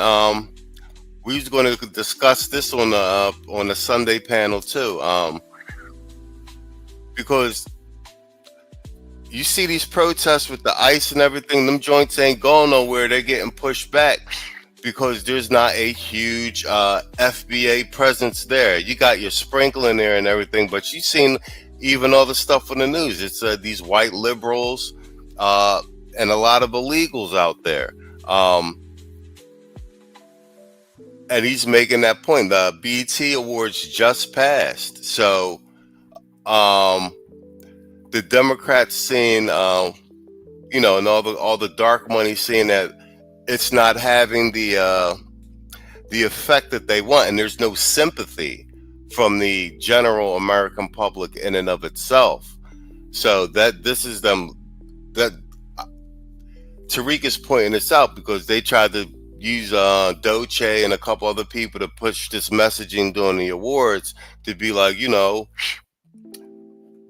We was going to discuss this on the Sunday panel too, because you see these protests with the ICE and everything. Them joints ain't going nowhere. They're getting pushed back because there's not a huge FBA presence there. You got your sprinkle in there and everything, but you seen even all the stuff on the news. It's these white liberals and a lot of illegals out there. And he's making that point. The BET Awards just passed. So the Democrats seeing, and all the dark money seeing that it's not having the effect that they want, and there's no sympathy from the general American public in and of itself. So that this is them, that Tariq is pointing this out because they tried to use Doce and a couple other people to push this messaging during the awards to be like,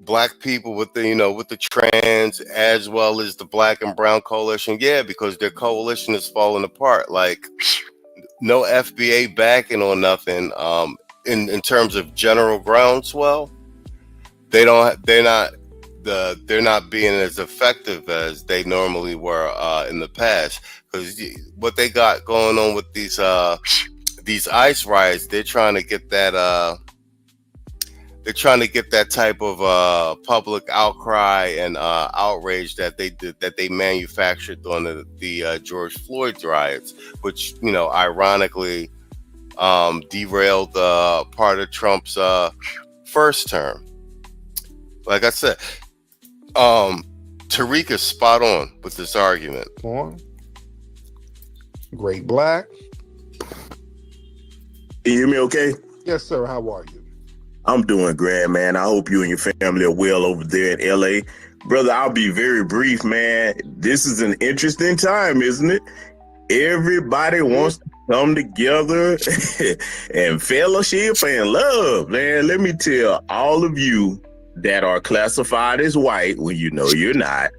black people with the trans as well as the black and brown coalition, because their coalition is falling apart. Like, no FBA backing or nothing. In terms of general groundswell, they're not being as effective as they normally were in the past. Because what they got going on with these ICE riots, they're trying to get that. They're trying to get that type of public outcry and outrage that they manufactured during the George Floyd riots, which ironically derailed part of Trump's first term. Like I said, Tariq is spot on with this argument. Great Black. Can you hear me okay? Yes, sir. How are you? I'm doing great, man. I hope you and your family are well over there in LA. Brother, I'll be very brief, man. This is an interesting time, isn't it? Everybody wants to come together and fellowship and love, man. Let me tell all of you that are classified as white when you know you're not.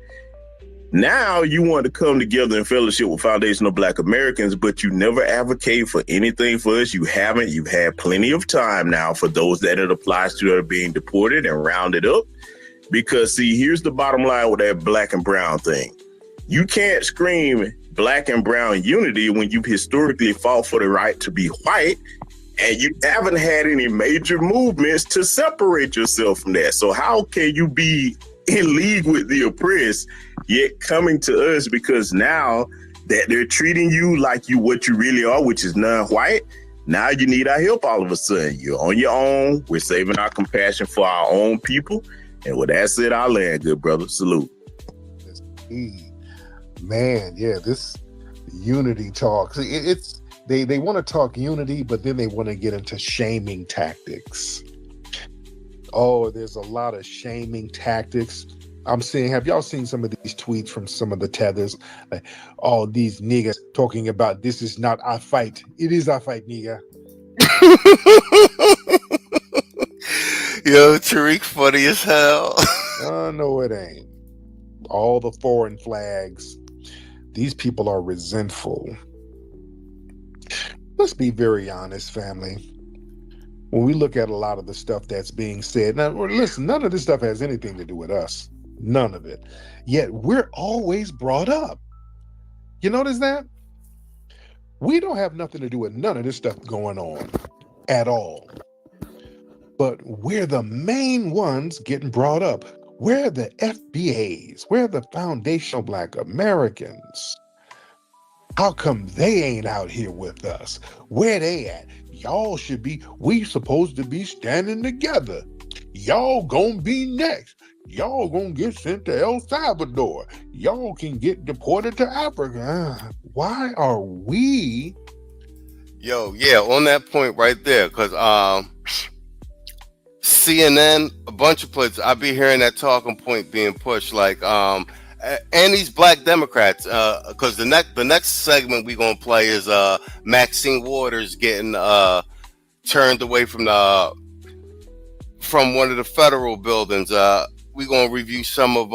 Now you want to come together and fellowship with foundational Black Americans, but you never advocate for anything for us. You haven't. You've had plenty of time now for those that it applies to that are being deported and rounded up. Because, see, here's the bottom line with that black and brown thing. You can't scream black and brown unity when you've historically fought for the right to be white and you haven't had any major movements to separate yourself from that. So how can you be in league with the oppressed, yet coming to us because now that they're treating you like what you really are, which is non-white, now you need our help all of a sudden. You're on your own. We're saving our compassion for our own people. And with that said, I'll land, good brother. Salute. Man, this unity talk. It's they want to talk unity, but then they want to get into shaming tactics. Oh, there's a lot of shaming tactics. I'm seeing, have y'all seen some of these tweets from some of the tethers? Like, all these niggas talking about this is not our fight. It is our fight, nigga. Yo, Tariq funny as hell. No, it ain't. All the foreign flags. These people are resentful. Let's be very honest, family. When we look at a lot of the stuff that's being said, now listen, none of this stuff has anything to do with us. None of it. Yet we're always brought up. You notice that? We don't have nothing to do with none of this stuff going on at all. But we're the main ones getting brought up. We're the FBAs. We're the foundational Black Americans. How come they ain't out here with us? Where they at? Y'all should be, we supposed to be standing together. Y'all gonna be next. Y'all gonna get sent to El Salvador. Y'all can get deported to Africa. Why are we? Yo, on that point right there, because CNN, a bunch of places, I be hearing that talking point being pushed, like, and these Black Democrats, because the next segment we gonna play is Maxine Waters getting turned away from one of the federal buildings. We gonna review some of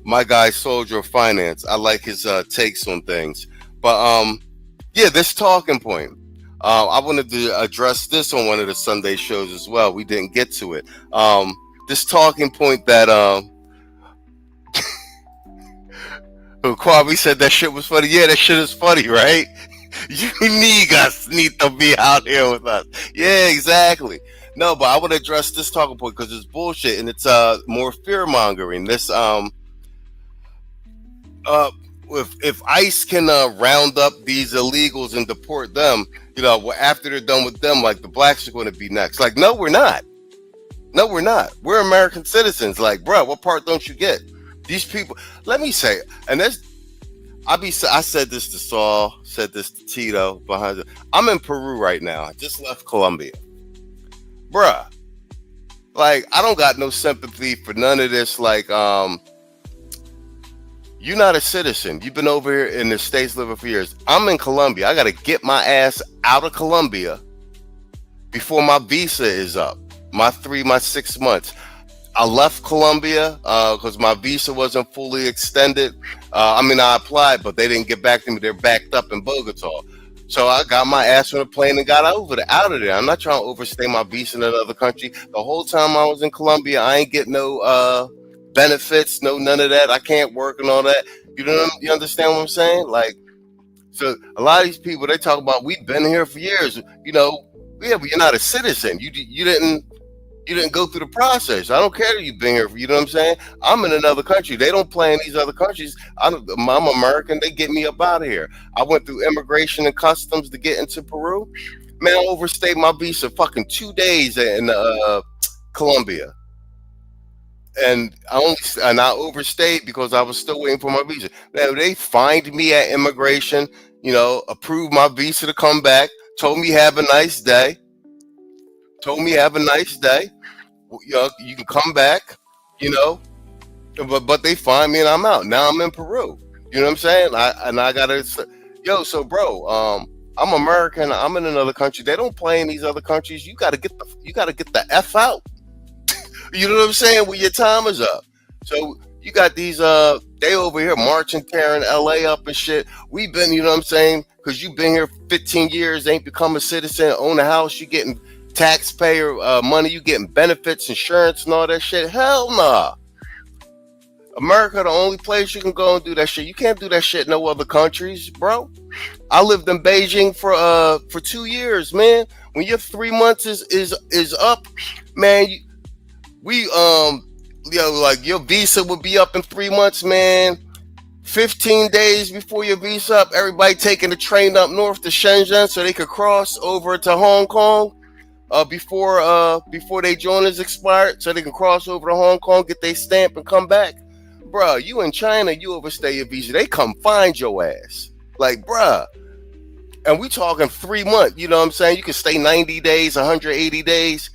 my guy Soldier of Finance. I like his takes on things, but this talking point. I wanted to address this on one of the Sunday shows as well. We didn't get to it. This talking point that Kwame said that shit was funny. Yeah, that shit is funny, right? You niggas need to be out here with us. Yeah, exactly. No, but I want to address this talking point because it's bullshit and it's more fear mongering. This if ICE can round up these illegals and deport them, after they're done with them, like the blacks are going to be next. Like, no, we're not. No, we're not. We're American citizens. Like, bro, what part don't you get? These people, let me say, and I said this to Saul, said this to Tito behind it. I'm in Peru right now. I just left Colombia. Bruh. Like, I don't got no sympathy for none of this. Like, you're not a citizen. You've been over here in the States living for years. I'm in Colombia. I got to get my ass out of Colombia before my visa is up. My 6 months. I left Colombia because my visa wasn't fully extended. I applied, but they didn't get back to me. They're backed up in Bogota. So I got my ass on a plane and got out of there. I'm not trying to overstay my visa in another country. The whole time I was in Colombia, I ain't get no benefits, none of that. I can't work and all that. You understand what I'm saying? Like, so a lot of these people, they talk about, we've been here for years. Yeah, but you're not a citizen. You didn't go through the process. I don't care that you've been here. You know what I'm saying? I'm in another country. They don't play in these other countries. I'm American. They get me up out of here. I went through immigration and customs to get into Peru. Man, I overstayed my visa fucking 2 days in Colombia. And I overstayed because I was still waiting for my visa. Now, they fined me at immigration, approved my visa to come back, told me have a nice day. You can come back, but they find me and I'm out. Now I'm in Peru. You know what I'm saying? I gotta, so bro, I'm American. I'm in another country. They don't play in these other countries. You gotta get the F out. You know what I'm saying? When your time is up. So you got these, they over here marching, tearing LA up and shit. We've been, you know what I'm saying? Because you've been here 15 years, ain't become a citizen, own a house, you getting taxpayer money, you getting benefits, insurance, and all that shit. Hell nah. America, the only place you can go and do that shit. You can't do that shit in no other countries, bro. I lived in Beijing for 2 years, man. When your 3 months is up, man, like your visa would be up in 3 months, man. 15 days before your visa up, everybody taking the train up north to Shenzhen so they could cross over to Hong Kong before their joint is expired, so they can cross over to Hong Kong, get their stamp, and come back. Bruh, you in China, you overstay your visa, they come find your ass. Like, bruh. And we talking 3 months, you know what I'm saying? You can stay 90 days, 180 days.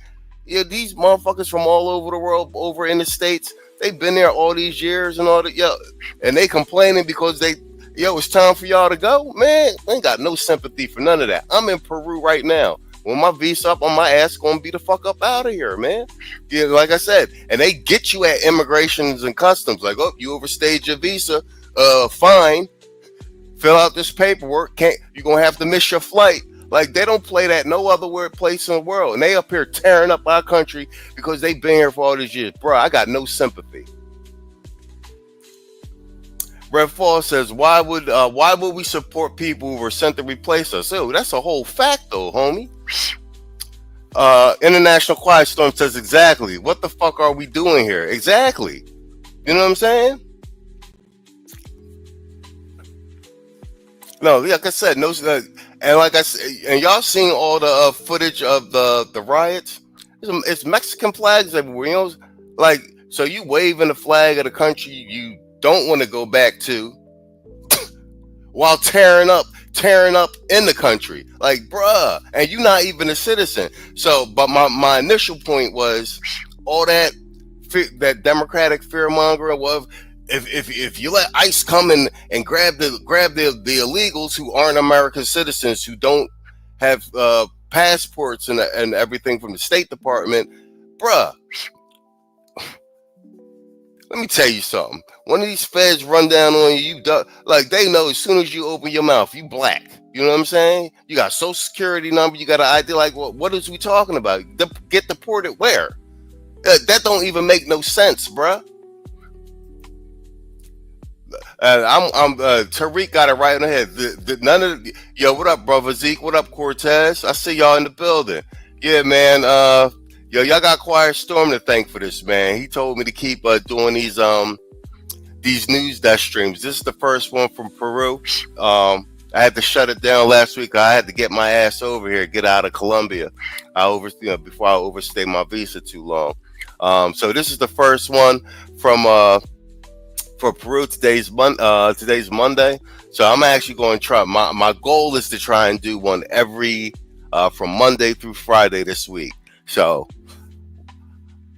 Yeah, these motherfuckers from all over the world, over in the States, they've been there all these years and all that, and they complaining because it's time for y'all to go. Man, I ain't got no sympathy for none of that. I'm in Peru right now. When my visa up on my ass, gonna be the fuck up out of here, man. Yeah, like I said, and they get you at immigrations and customs. Like, oh, you overstayed your visa, fine. Fill out this paperwork. You're gonna have to miss your flight. Like, they don't play that no other place in the world. And they up here tearing up our country because they've been here for all these years. Bro, I got no sympathy. Brett Fall says, why would we support people who were sent to replace us? Oh, that's a whole fact though, homie. International Quiet Storm says, exactly. What the fuck are we doing here? Exactly. You know what I'm saying? No, like I said, no, and like I said, and y'all seen all the footage of the riots. It's Mexican flags everywhere. You know, like, so you waving the flag of the country you don't want to go back to, while tearing up in the country, like, bruh, and you're not even a citizen. So, but my initial point was all that Democratic fear mongering was. If you let ICE come in and grab the illegals who aren't American citizens, who don't have passports and everything from the State Department, bruh, let me tell you something. One of these feds run down on you, like, they know as soon as you open your mouth, you black. You know what I'm saying? You got a social security number, you got an ID. Like, well, what is we talking about? Get deported where? That don't even make no sense, bruh. Tariq got it right in the head. None of what up, brother Zeke? What up, Cortez? I see y'all in the building. Yeah, man. Y'all got Quiet Storm to thank for this, man. He told me to keep doing these news desk streams. This is the first one from Peru. I had to shut it down last week. I had to get my ass over here, get out of Colombia. Before I overstay my visa too long. So this is the first one from for Peru. Today's Monday. So I'm actually going to try. My goal is to try and do one every from Monday through Friday this week. So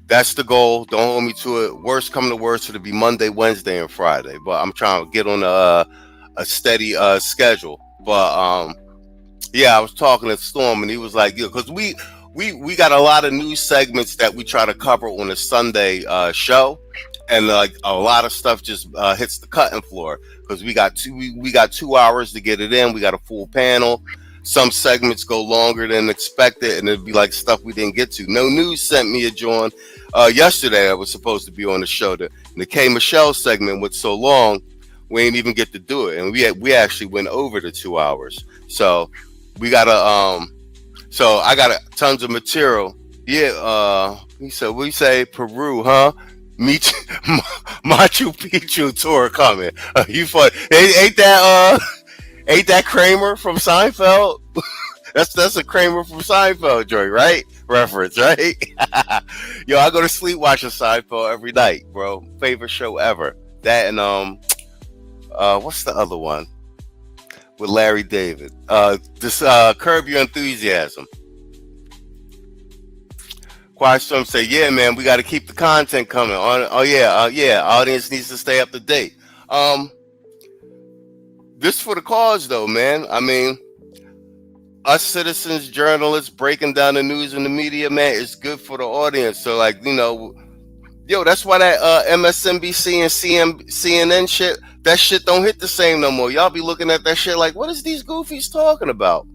that's the goal. Don't hold me to it. Worst come to worst, it'll be Monday, Wednesday, and Friday. But I'm trying to get on a steady schedule. But yeah, I was talking to Storm, and he was like, because we got a lot of news segments that we try to cover on a Sunday show, and like a lot of stuff just hits the cutting floor because we got 2 hours to get it in. We got a full panel. Some segments go longer than expected, and it'd be like stuff we didn't get to. No News sent me a joint yesterday. I was supposed to be on the show. The K Michelle segment went so long, we didn't even get to do it, and we actually went over the 2 hours. So we gotta so I got tons of material. Yeah, he said, we say Peru, huh? Machu Picchu tour coming. You fun? Ain't that Kramer from Seinfeld? that's a Kramer from Seinfeld joint, right? Reference, right? Yo, I go to sleep watching Seinfeld every night, bro. Favorite show ever. That and what's the other one with Larry David? This Curb Your Enthusiasm. Quiet Storm say, yeah, man, we got to keep the content coming. Yeah, audience needs to stay up to date. This for the cause, though, man. I mean, us citizens, journalists, breaking down the news in the media, man, is good for the audience. So, like, you know, yo, that's why that MSNBC and CNN shit, that shit don't hit the same no more. Y'all be looking at that shit like, what is these goofies talking about?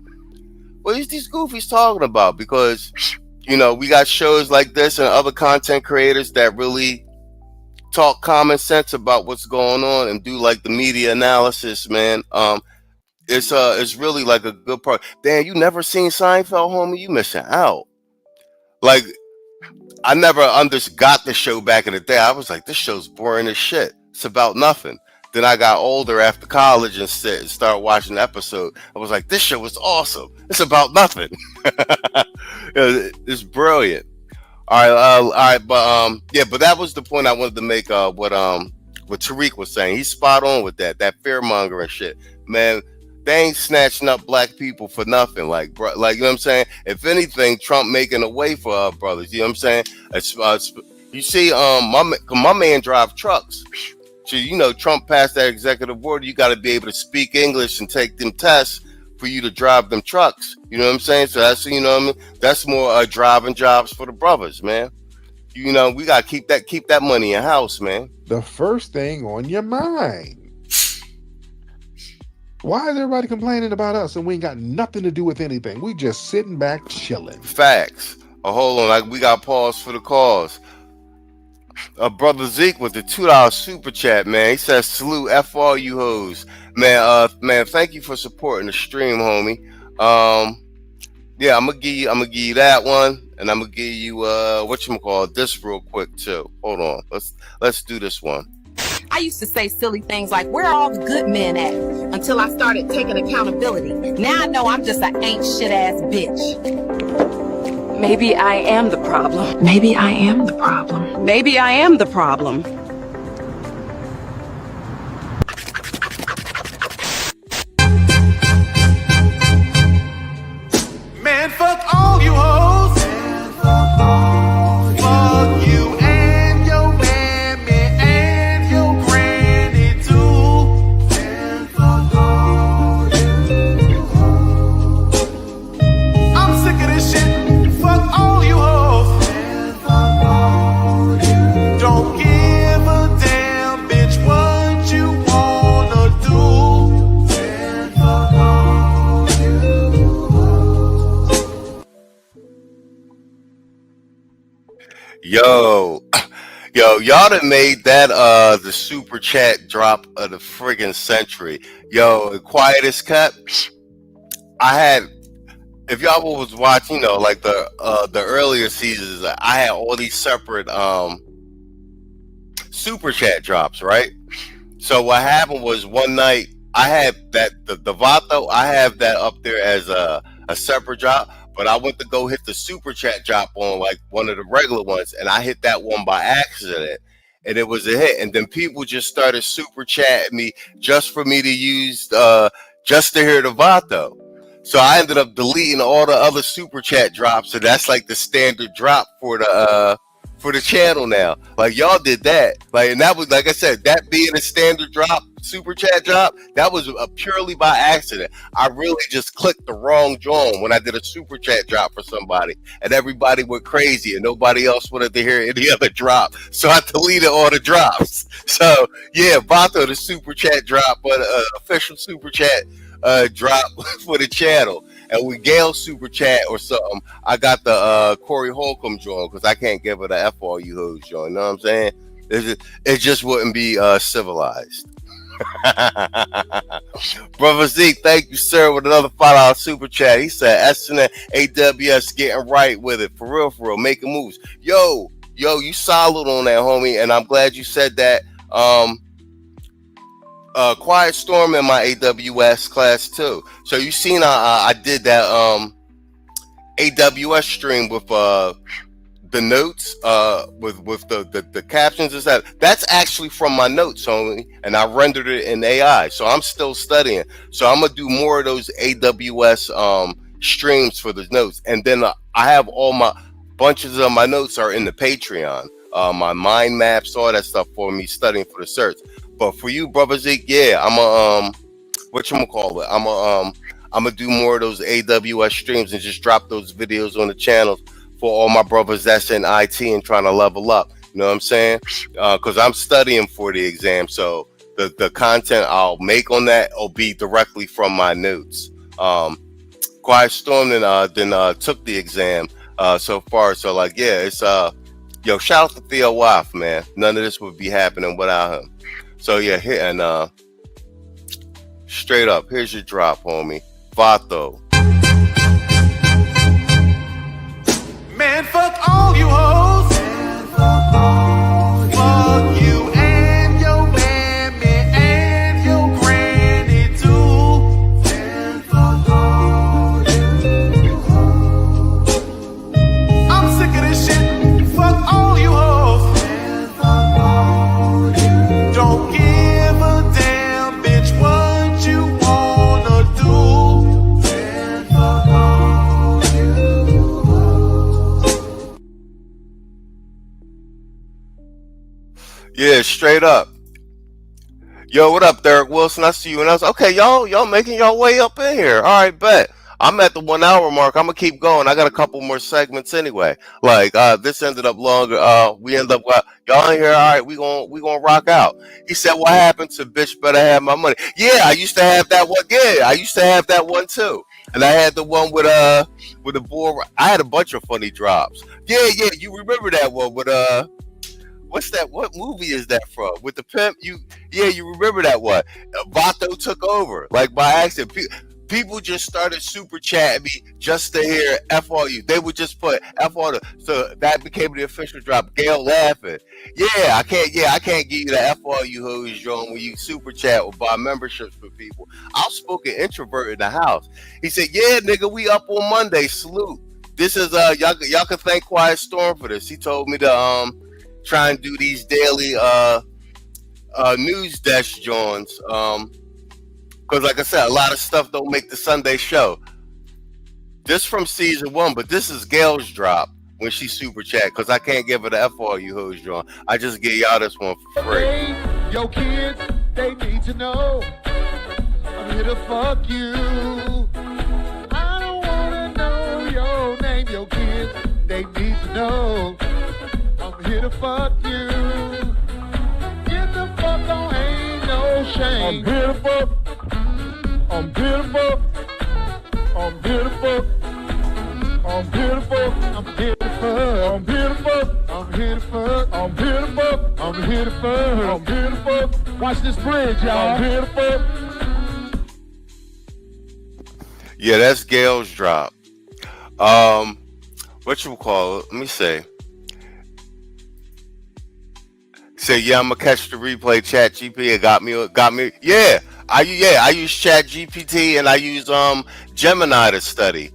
What is these goofies talking about? Because, you know, we got shows like this and other content creators that really talk common sense about what's going on and do like the media analysis, man. It's really like a good part. Damn, you never seen Seinfeld, homie? You missing out. Like, I never got the show back in the day. I was like, this show's boring as shit. It's about nothing. Then I got older after college and started watching the episode. I was like, this show was awesome. It's about nothing. It's brilliant. All right, but yeah, but that was the point I wanted to make. What Tariq was saying, he's spot on with that fear mongering shit, man. They ain't snatching up black people for nothing. Like, bro, like, you know what I'm saying? If anything, Trump making a way for our brothers. You know what I'm saying? You see, my man drive trucks. So, you know, Trump passed that executive order. You got to be able to speak English and take them tests for you to drive them trucks. You know what I'm saying? So that's, you know what I mean? That's more driving jobs for the brothers, man. You know, we got to keep that money in house, man. The first thing on your mind. Why is everybody complaining about us and we ain't got nothing to do with anything? We just sitting back chilling. Facts. Hold on, like we got pause for the cause. Brother Zeke with the $2 super chat, man. He says, salute F all you hoes. Man, thank you for supporting the stream, homie. Yeah, I'm gonna give you that one, and I'm gonna give you this real quick too. Hold on. Let's do this one. I used to say silly things like, where are all the good men at? Until I started taking accountability. Now I know I'm just an ain't shit ass bitch. Maybe I am the problem. Maybe I am the problem. Maybe I am the problem. Man, fuck all you hoes. Fuck you and your mammy and your granny too. Man, fuck all you hoes. I'm sick of this shit. Fuck all you hoes. Man, fuck all you. Don't give a damn, bitch, what you wanna do. Man, fuck all you hoes. Yo, y'all done made that the super chat drop of the friggin' century. Yo, the quietest kept. I had, if y'all was watching, you know, like the earlier seasons, I had all these separate super chat drops, right? So what happened was one night I had that the Vato, I have that up there as a separate drop, but I went to go hit the super chat drop on like one of the regular ones, and I hit that one by accident, and it was a hit. And then people just started super chatting me just for me to use, just to hear the Vato. So I ended up deleting all the other super chat drops, and that's like the standard drop for the channel now. Like y'all did that, like, and that was, like I said, that being a standard drop, super chat drop, that was purely by accident. I really just clicked the wrong joint when I did a super chat drop for somebody, and everybody went crazy, and nobody else wanted to hear any other drop. So I deleted all the drops. So yeah, Vato, the super chat drop, but official super chat drop for the channel. And with Gail super chat or something, I got the Corey Holcomb joint because I can't give it a F all you hoes joint. You know what I'm saying? It just wouldn't be civilized. Brother Z, thank you, sir, with another $5 super chat. He said, SNN AWS getting right with it. For real, making moves. Yo, you solid on that, homie. And I'm glad you said that. Quiet Storm in my AWS class too. So you seen I did that AWS stream with the notes with the captions and stuff. That's actually from my notes, homie, and I rendered it in AI. So I'm still studying. So I'm gonna do more of those AWS streams for the notes, and then I have all my bunches of my notes are in the Patreon. My mind maps, all that stuff for me studying for the certs. But for you, Brother Zeke, yeah, I'm a whatchamacallit, I'm gonna do more of those AWS streams and just drop those videos on the channels for all my brothers that's in IT and trying to level up. You know what I'm saying? Because I'm studying for the exam, so the content I'll make on that will be directly from my notes. Quiet Storm then took the exam so far. So like, yeah, it's yo, shout out to Theo Waff, man. None of this would be happening without him. So yeah, and straight up, here's your drop, homie. Vato. Man, fuck all you hoes. Fuck you and your mammy and your granny too. And fuck all you hoes. I'm sick of this shit. Fuck all you hoes. And fuck all you. Don't give a damn, bitch, what you wanna do. And fuck all you hoes. Yeah, straight up. Yo, what up, Derek Wilson? I see you. And I was okay, y'all making y'all way up in here. All right, bet. I'm at the 1 hour mark. I'm gonna keep going. I got a couple more segments anyway. Like this ended up longer. We end up y'all in here. All right, we gonna rock out. He said, "What happened to bitch? Better have my money." Yeah, I used to have that one. Yeah, I used to have that one too. And I had the one with the boy. I had a bunch of funny drops. Yeah, you remember that one with what's that? What movie is that from? With the pimp? You remember that one? Vato took over like by accident. People just started super chatting me just to hear F all you. They would just put F all the, so that became the official drop. Gail laughing. I can't give you the F all you hoes, John, when you super chat or buy memberships for people. Outspoken introvert in the house. He said, yeah, nigga, we up on Monday. Salute. This is y'all can thank Quiet Storm for this. He told me to try and do these daily news desk joins. Because like I said, a lot of stuff don't make the Sunday show. This from season 1, but this is Gail's drop when she super chat, because I can't give her the F all you hoes, John. I just give y'all this one for free. Hey, yo, kids, they need to know I'm here to fuck you. I don't wanna know your name, yo, kids, they need to know I'm here to fuck you. Get the fuck on, ain't no shame. I'm here to fuck. I'm beautiful. I'm beautiful. I'm beautiful. I'm beautiful. I'm beautiful. I'm beautiful. I'm beautiful. I'm beautiful. I'm beautiful. Watch this bridge, y'all. I'm beautiful. Yeah, that's Gail's drop. What you call it? Let me say. Say, yeah, I'm gonna catch the replay. Chat GP. It got me. Yeah, I use Chat GPT and I use Gemini to study.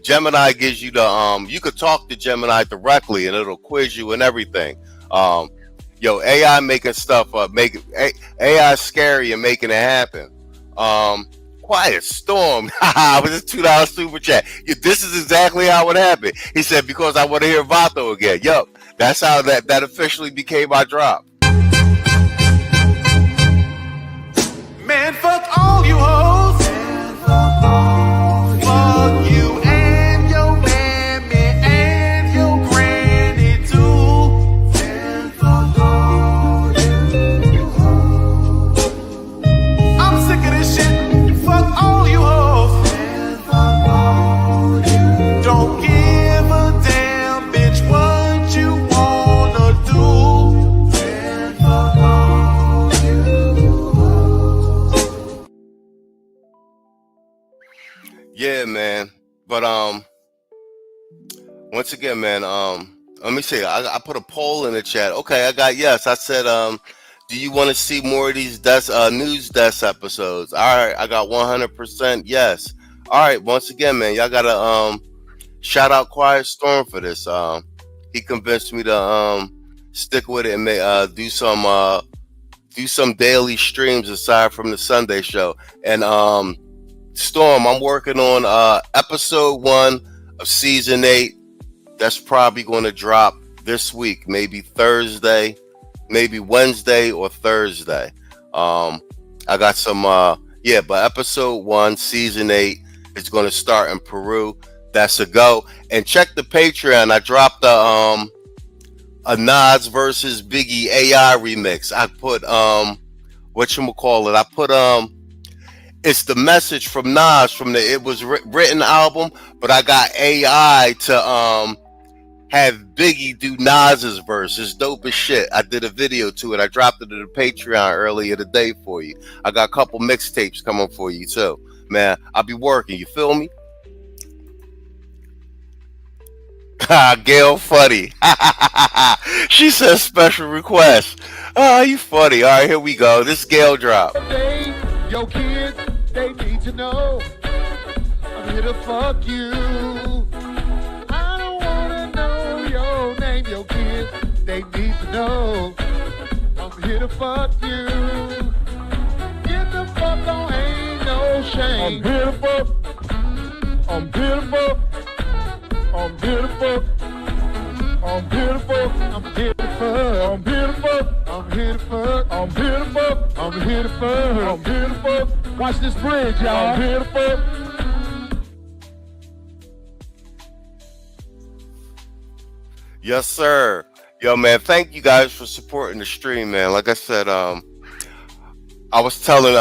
Gemini gives you the you could talk to Gemini directly and it'll quiz you and everything. AI making stuff up, AI scary and making it happen. Quiet Storm. With this $2 super chat. This is exactly how it happened. He said, because I want to hear Vato again. Yup. That's how that officially became my drop. Man, fuck all you hoes. Fuck you and your mammy and your granny too. I'm sick of this shit. Fuck all you hoes. Don't give a damn, bitch, what you wanna do. Yeah, man. But once again, man, let me see. I put a poll in the chat. Okay, I got yes. I said, do you want to see more of these news desk episodes? All right, I got 100% yes. All right, once again, man, y'all gotta shout out Quiet Storm for this. He convinced me to stick with it and do some daily streams aside from the Sunday show. And Storm, I'm working on episode 1 of season 8. That's probably going to drop this week, maybe Thursday, maybe Wednesday or Thursday. I got some, but episode 1, season 8 is going to start in Peru. That's a go. And check the Patreon. I dropped a Nas versus Biggie AI remix. I put whatchamacallit. I put it's the message from Nas from the It Was Written album, but I got AI to have Biggie do Nas's verse. It's dope as shit. I did a video to it. I dropped it to the Patreon earlier today for you. I got a couple mixtapes coming for you too. Man, I'll be working. You feel me? Gail funny. She says special request. Oh, you funny. All right, here we go. This Gail drop. Yo, kids, they need to know I'm here to fuck you. I don't wanna know your name, yo, kids, they need to know I'm here to fuck you. Get the fuck on, ain't no shame. I'm here to fuck. I'm here to fuck. I'm here to fuck. I'm here to fuck. I'm here to fuck. I'm here to fuck. I'm here to fuck. I'm here to fuck. I'm here to fuck. I'm here to fuck. Watch this bridge, y'all. I'm here to fuck. Yes, sir. Yo, man, thank you guys for supporting the stream, man. Like I said, I was telling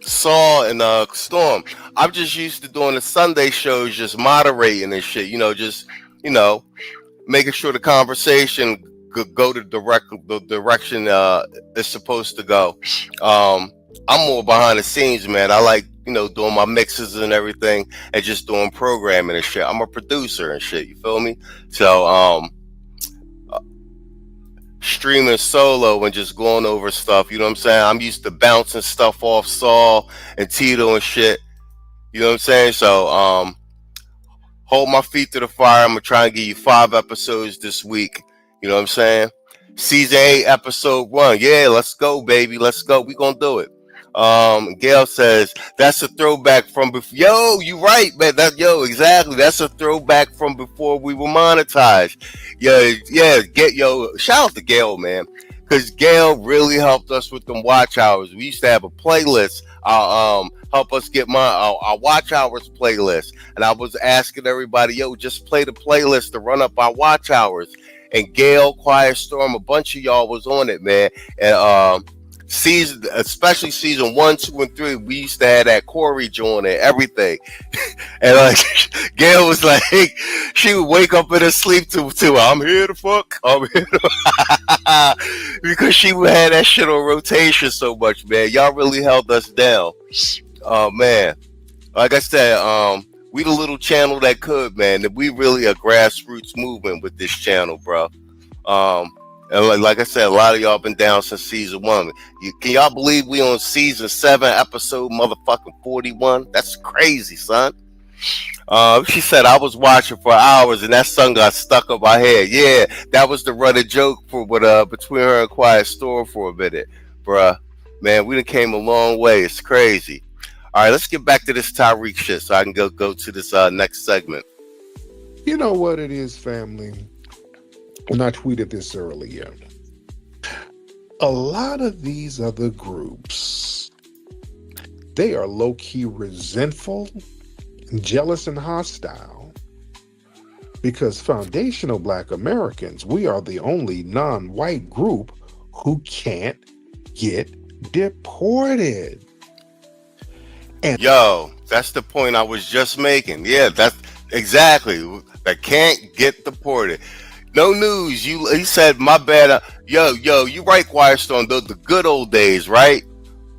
Saul and Storm, I'm just used to doing the Sunday shows, just moderating and shit, just making sure the conversation could go the direction it's supposed to go. I'm more behind the scenes, man. I like doing my mixes and everything and just doing programming and shit. I'm a producer and shit, you feel me? So streaming solo and just going over stuff, you know what I'm saying? I'm used to bouncing stuff off Saul and Tito and shit, you know what I'm saying? So hold my feet to the fire. I'm gonna try and give you 5 episodes this week, you know what I'm saying? Season 8 episode 1. Yeah, let's go, baby, let's go. We gonna do it. Gail says that's a throwback from before. Yo, you right, man. Exactly. That's a throwback from before we were monetized. Shout out to Gail, man, because Gail really helped us with them watch hours. We used to have a playlist. Help us get our watch hours playlist, and I was asking everybody, just play the playlist to run up our watch hours. And Gail, Quiet Storm, a bunch of y'all was on it, man. And especially season 1, 2, and 3, we used to have that Corey joint and everything. And Gail was like, she would wake up in her sleep to I'm here to fuck. I'm here to because she would have that shit on rotation so much, man. Y'all really held us down. Oh man. Like I said, we the little channel that could, man. We really a grassroots movement with this channel, bro. And like I said, a lot of y'all been down since season 1. Can y'all believe we on season 7, episode motherfucking 41? That's crazy, son. She said I was watching for hours and that sun got stuck up my head. Yeah, that was the running joke for between her and Quiet Storm for a minute, bruh. Man, we done came a long way. It's crazy. All right, let's get back to this Tyreek shit so I can go to this next segment. You know what it is, family? And I tweeted this earlier. A lot of these other groups, they are low-key resentful, jealous, and hostile because foundational Black Americans, we are the only non-white group who can't get deported. And yo, that's the point I was just making. Yeah, that's exactly. That can't get deported. No news. He said, my bad. Yo, you right, Quiet Storm. The good old days, right?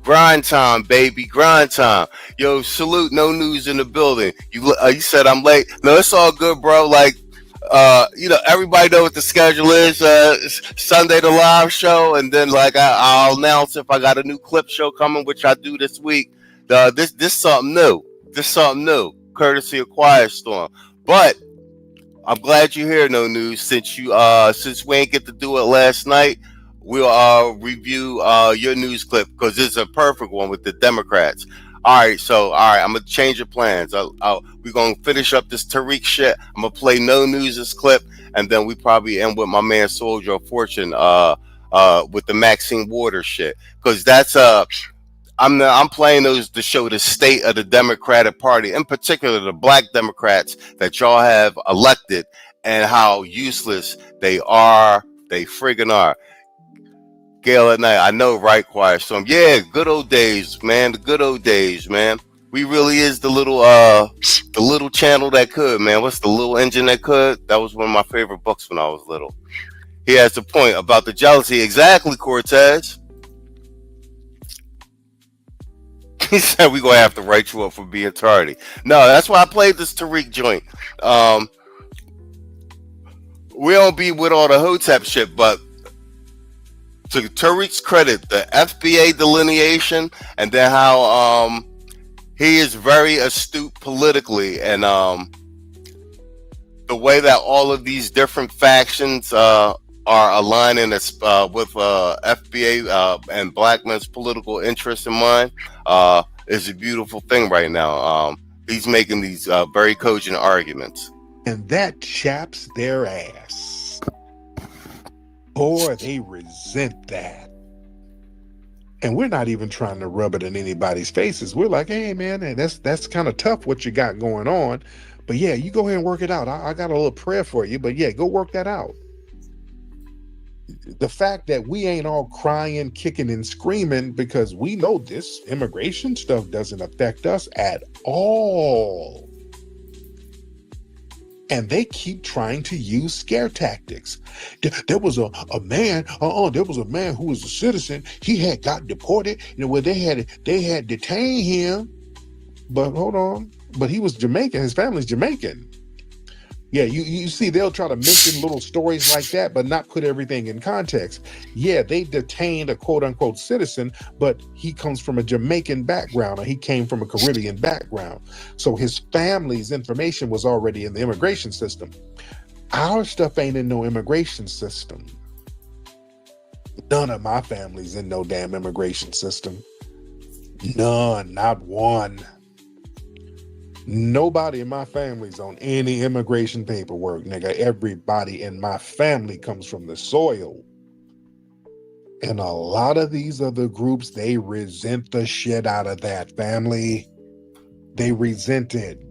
Grind time, baby, grind time. Yo, salute. No news in the building. You said I'm late. No, it's all good, bro. Like, everybody know what the schedule is. Sunday the live show, and then like I'll announce if I got a new clip show coming, which I do this week. This something new. This something new, courtesy of Quiet Storm. But I'm glad you're here, No News. Since we ain't get to do it last night, we'll review your news clip because it's a perfect one with the Democrats. All right, I'm gonna change your plans. We're gonna finish up this Tariq shit. I'm gonna play No News' clip, and then we probably end with my man Soldier of Fortune with the Maxine Waters shit, because that's I'm playing those to show the state of the Democratic Party, in particular the Black Democrats that y'all have elected, and how useless they are. They friggin' are. Gail at night, I know, right, Quiet Storm? Yeah, good old days, man. The good old days, man. We really is the little channel that could, man. What's the little engine that could? That was one of my favorite books when I was little. He has a point about the jealousy. Exactly, Cortez. He said we're gonna have to write you up for being tardy. No, that's why I played this Tariq joint. We don't be with all the Hotep shit, but to Tariq's credit, the FBA delineation, and then how he is very astute politically, and the way that all of these different factions are aligning with FBA and Black men's political interests in mind is a beautiful thing right now. He's making these very cogent arguments. And that chaps their ass. Boy, they resent that. And we're not even trying to rub it in anybody's faces. We're like, hey, man, that's kind of tough what you got going on. But yeah, you go ahead and work it out. I got a little prayer for you, but yeah, go work that out. The fact that we ain't all crying, kicking, and screaming because we know this immigration stuff doesn't affect us at all. And they keep trying to use scare tactics. There was a man who was a citizen. He had got deported, where they had detained him. But hold on, but he was Jamaican. His family's Jamaican. Yeah, you see, they'll try to mention little stories like that, but not put everything in context. Yeah, they detained a quote-unquote citizen, but he comes from a Jamaican background, or he came from a Caribbean background. So his family's information was already in the immigration system. Our stuff ain't in no immigration system. None of my family's in no damn immigration system. None, not one. Nobody in my family's on any immigration paperwork, nigga. Everybody in my family comes from the soil. And a lot of these other groups, they resent the shit out of that, family. They resent it.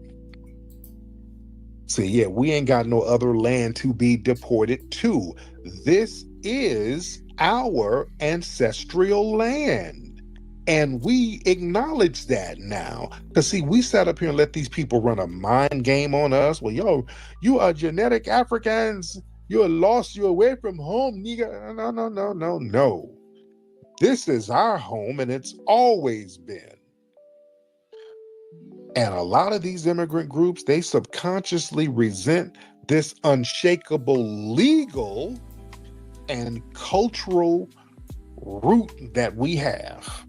See, yeah, we ain't got no other land to be deported to. This is our ancestral land. And we acknowledge that now. Because, see, we sat up here and let these people run a mind game on us. Well, yo, you are genetic Africans. You're lost. You're away from home, nigga. No. This is our home, and it's always been. And a lot of these immigrant groups, they subconsciously resent this unshakable legal and cultural root that we have,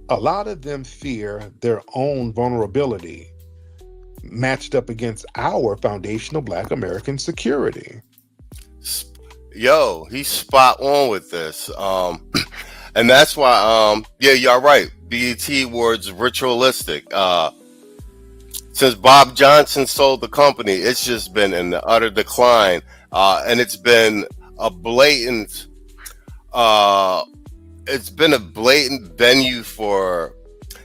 a lot of them fear their own vulnerability matched up against our foundational Black American security. Yo, he's spot on with this. And that's why, yeah, you're right. BET Awards ritualistic. Since Bob Johnson sold the company, it's just been in the utter decline. And it's been a blatant, venue for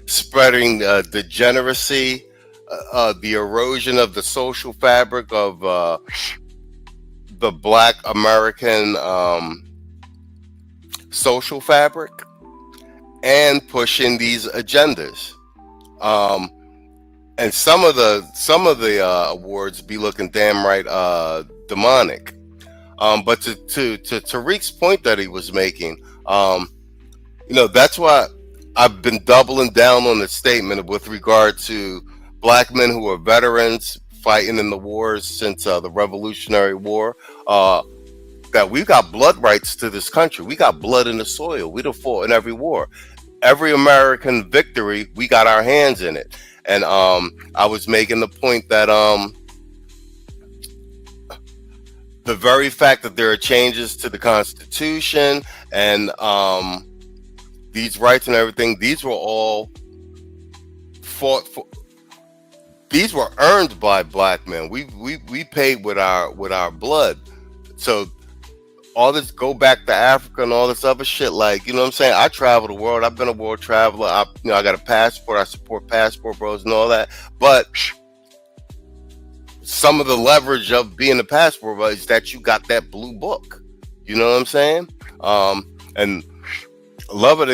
spreading degeneracy, the erosion of the social fabric of the Black American social fabric, and pushing these agendas. And some of the awards be looking damn right demonic. But to Tariq's point that he was making, that's why I've been doubling down on the statement with regard to Black men who are veterans fighting in the wars since the Revolutionary War, that we've got blood rights to this country. We got blood in the soil. We'd have fought in every war. Every American victory, we got our hands in it. And I was making the point that the very fact that there are changes to the Constitution and these rights and everything, these were all fought for. These were earned by Black men. We paid with our blood. So all this go back to Africa and all this other shit, like, you know what I'm saying? I travel the world. I've been a world traveler. I got a passport. I support Passport Bros and all that. But some of the leverage of being a Passport Bro is that you got that blue book. You know what I'm saying? And love it,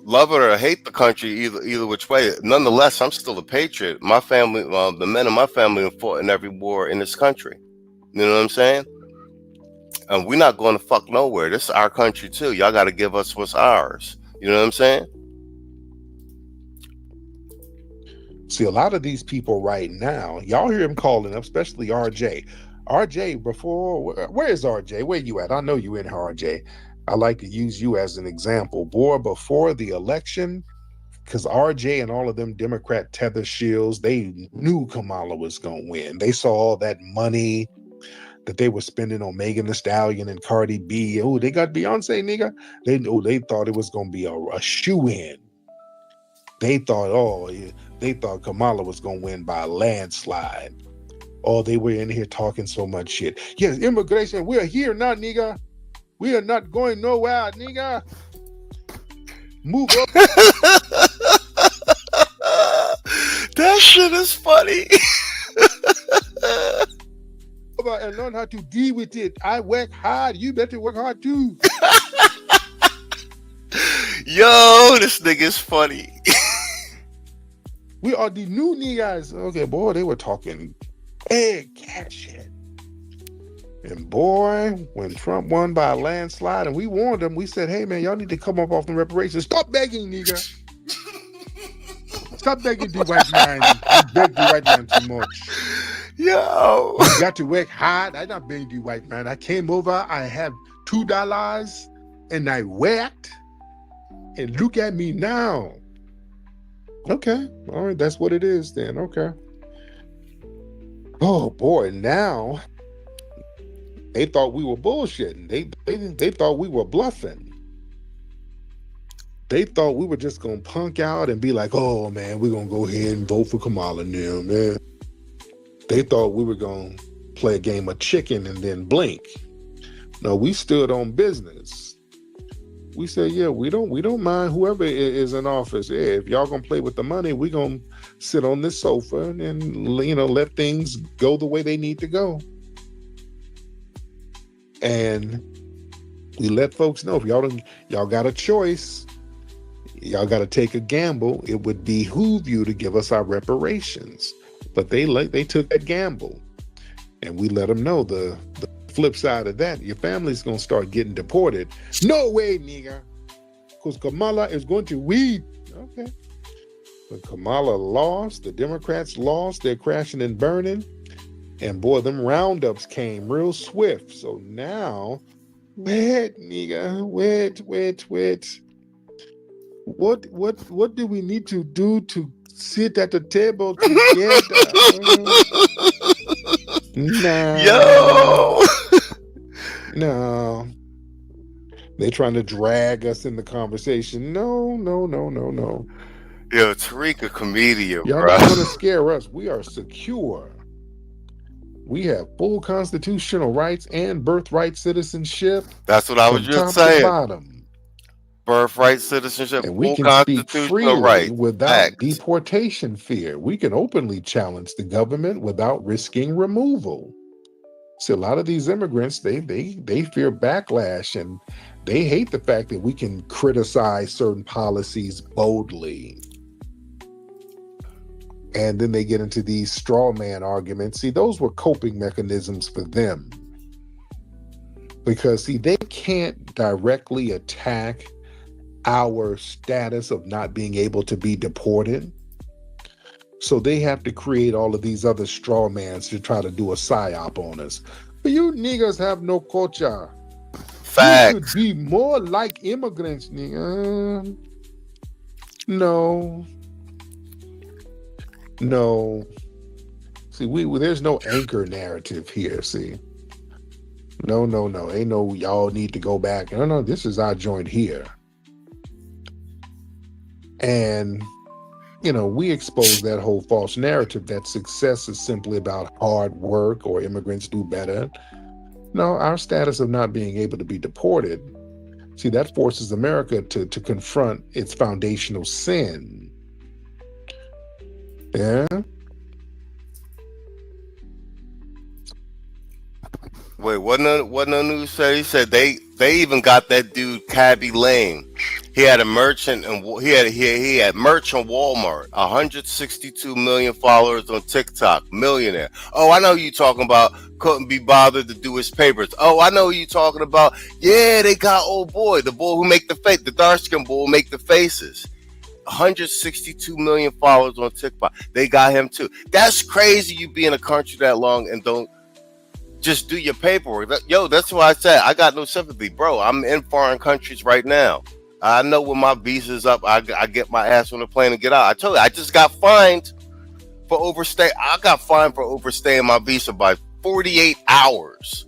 love it or hate the country, either which way. Nonetheless, I'm still a patriot. My family, the men in my family have fought in every war in this country. You know what I'm saying? And we're not going to fuck nowhere. This is our country too. Y'all got to give us what's ours. You know what I'm saying? See, a lot of these people right now, y'all hear him calling up, especially RJ. RJ, where is RJ? Where you at? I know you in here, RJ. I like to use you as an example. Boy, before the election, because RJ and all of them Democrat tether shields, they knew Kamala was going to win. They saw all that money that they were spending on Megan Thee Stallion and Cardi B. Oh, they got Beyonce, nigga. They thought it was going to be a shoe-in. They thought Kamala was going to win by a landslide. Oh, they were in here talking so much shit. Yes, immigration, we're here now, nigga. We are not going nowhere, nigga. Move up. That shit is funny. And learn how to deal with it. I work hard. You better work hard too. Yo, this nigga's funny. We are the new niggas. Okay, boy, they were talking big cat shit. And boy, when Trump won by a landslide and we warned them, we said, hey man, y'all need to come up off the reparations. Stop begging, nigga. Stop begging the white man. You beg the white man too much. Yo. You got to work hard. I not begging the white man. I came over, I have $2 and I worked. And look at me now. Okay. All right, that's what it is then. Okay. Oh boy, now they thought we were bullshitting. They thought we were bluffing. They thought we were just gonna punk out and be like, oh man, we're gonna go ahead and vote for Kamala now, man. They thought we were gonna play a game of chicken and then blink. No, we stood on business. We said, yeah, we don't mind whoever is in office. Yeah, if y'all gonna play with the money, we gonna sit on this sofa and let things go the way they need to go. And we let folks know, if y'all got a choice, y'all got to take a gamble. It would behoove you to give us our reparations. But they took that gamble, and we let them know the flip side of that. Your family's gonna start getting deported. No way, nigga, because Kamala is going to win. Okay, but Kamala lost. The Democrats lost. They're crashing and burning. And boy, them roundups came real swift. So now, wait, nigga, wait. What do we need to do to sit at the table together? No. Yo. No. They're trying to drag us in the conversation. No. Yo, Tariq a comedian, Y'all bro. not gonna scare us. We are secure. We have full constitutional rights and birthright citizenship. That's what I was just top saying. to bottom. Birthright citizenship, And we full can speak constitutional freely rights. without Facts. deportation fear. We can openly challenge the government without risking removal. See, a lot of these immigrants, they fear backlash, and they hate the fact that we can criticize certain policies boldly. And then they get into these straw man arguments. See, those were coping mechanisms for them. Because, see, they can't directly attack our status of not being able to be deported. So they have to create all of these other straw mans to try to do a psyop on us. But you niggas have no culture. Facts. You could be more like immigrants, nigga. No. See, there's no anchor narrative here, see. No. Ain't no y'all need to go back. No, this is our joint here. And, we expose that whole false narrative that success is simply about hard work or immigrants do better. No, our status of not being able to be deported, see, that forces America to confront its foundational sin. Yeah? Wait, what no news said? He said they even got that dude Cabby Lane. He had a merchant and he had merch on Walmart. 162 million followers on TikTok. Millionaire. Oh, I know you talking about. Couldn't be bothered to do his papers. Oh, I know you talking about. Yeah, they got old boy, the boy who make the face, the dark skin boy who make the faces. 162 million followers on TikTok. They got him too. That's crazy. You be in a country that long and don't just do your paperwork. Yo, that's why I said I got no sympathy, bro. I'm in foreign countries right now. I know when my visa's up, I get my ass on the plane and get out. I told you, I just got fined for overstay. I got fined for overstaying my visa by 48 hours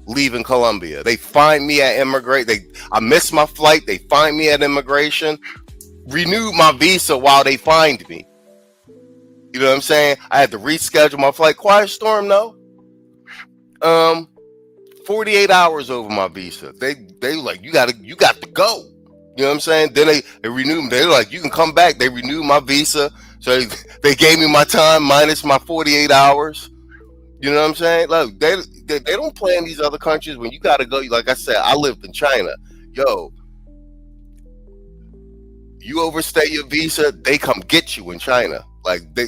leaving Colombia. They fined me at I missed my flight. They fined me at immigration. Renewed my visa while they fined me. You know what I'm saying? I had to reschedule my flight. Quiet storm, no. 48 hours over my visa. They like, you got to go. You know what I'm saying? Then they renewed me. They're like, you can come back. They renewed my visa. So they gave me my time minus my 48 hours. You know what I'm saying? Look, they don't play in these other countries when you got to go. Like I said, I lived in China. Yo, you overstay your visa, they come get you in China. Like they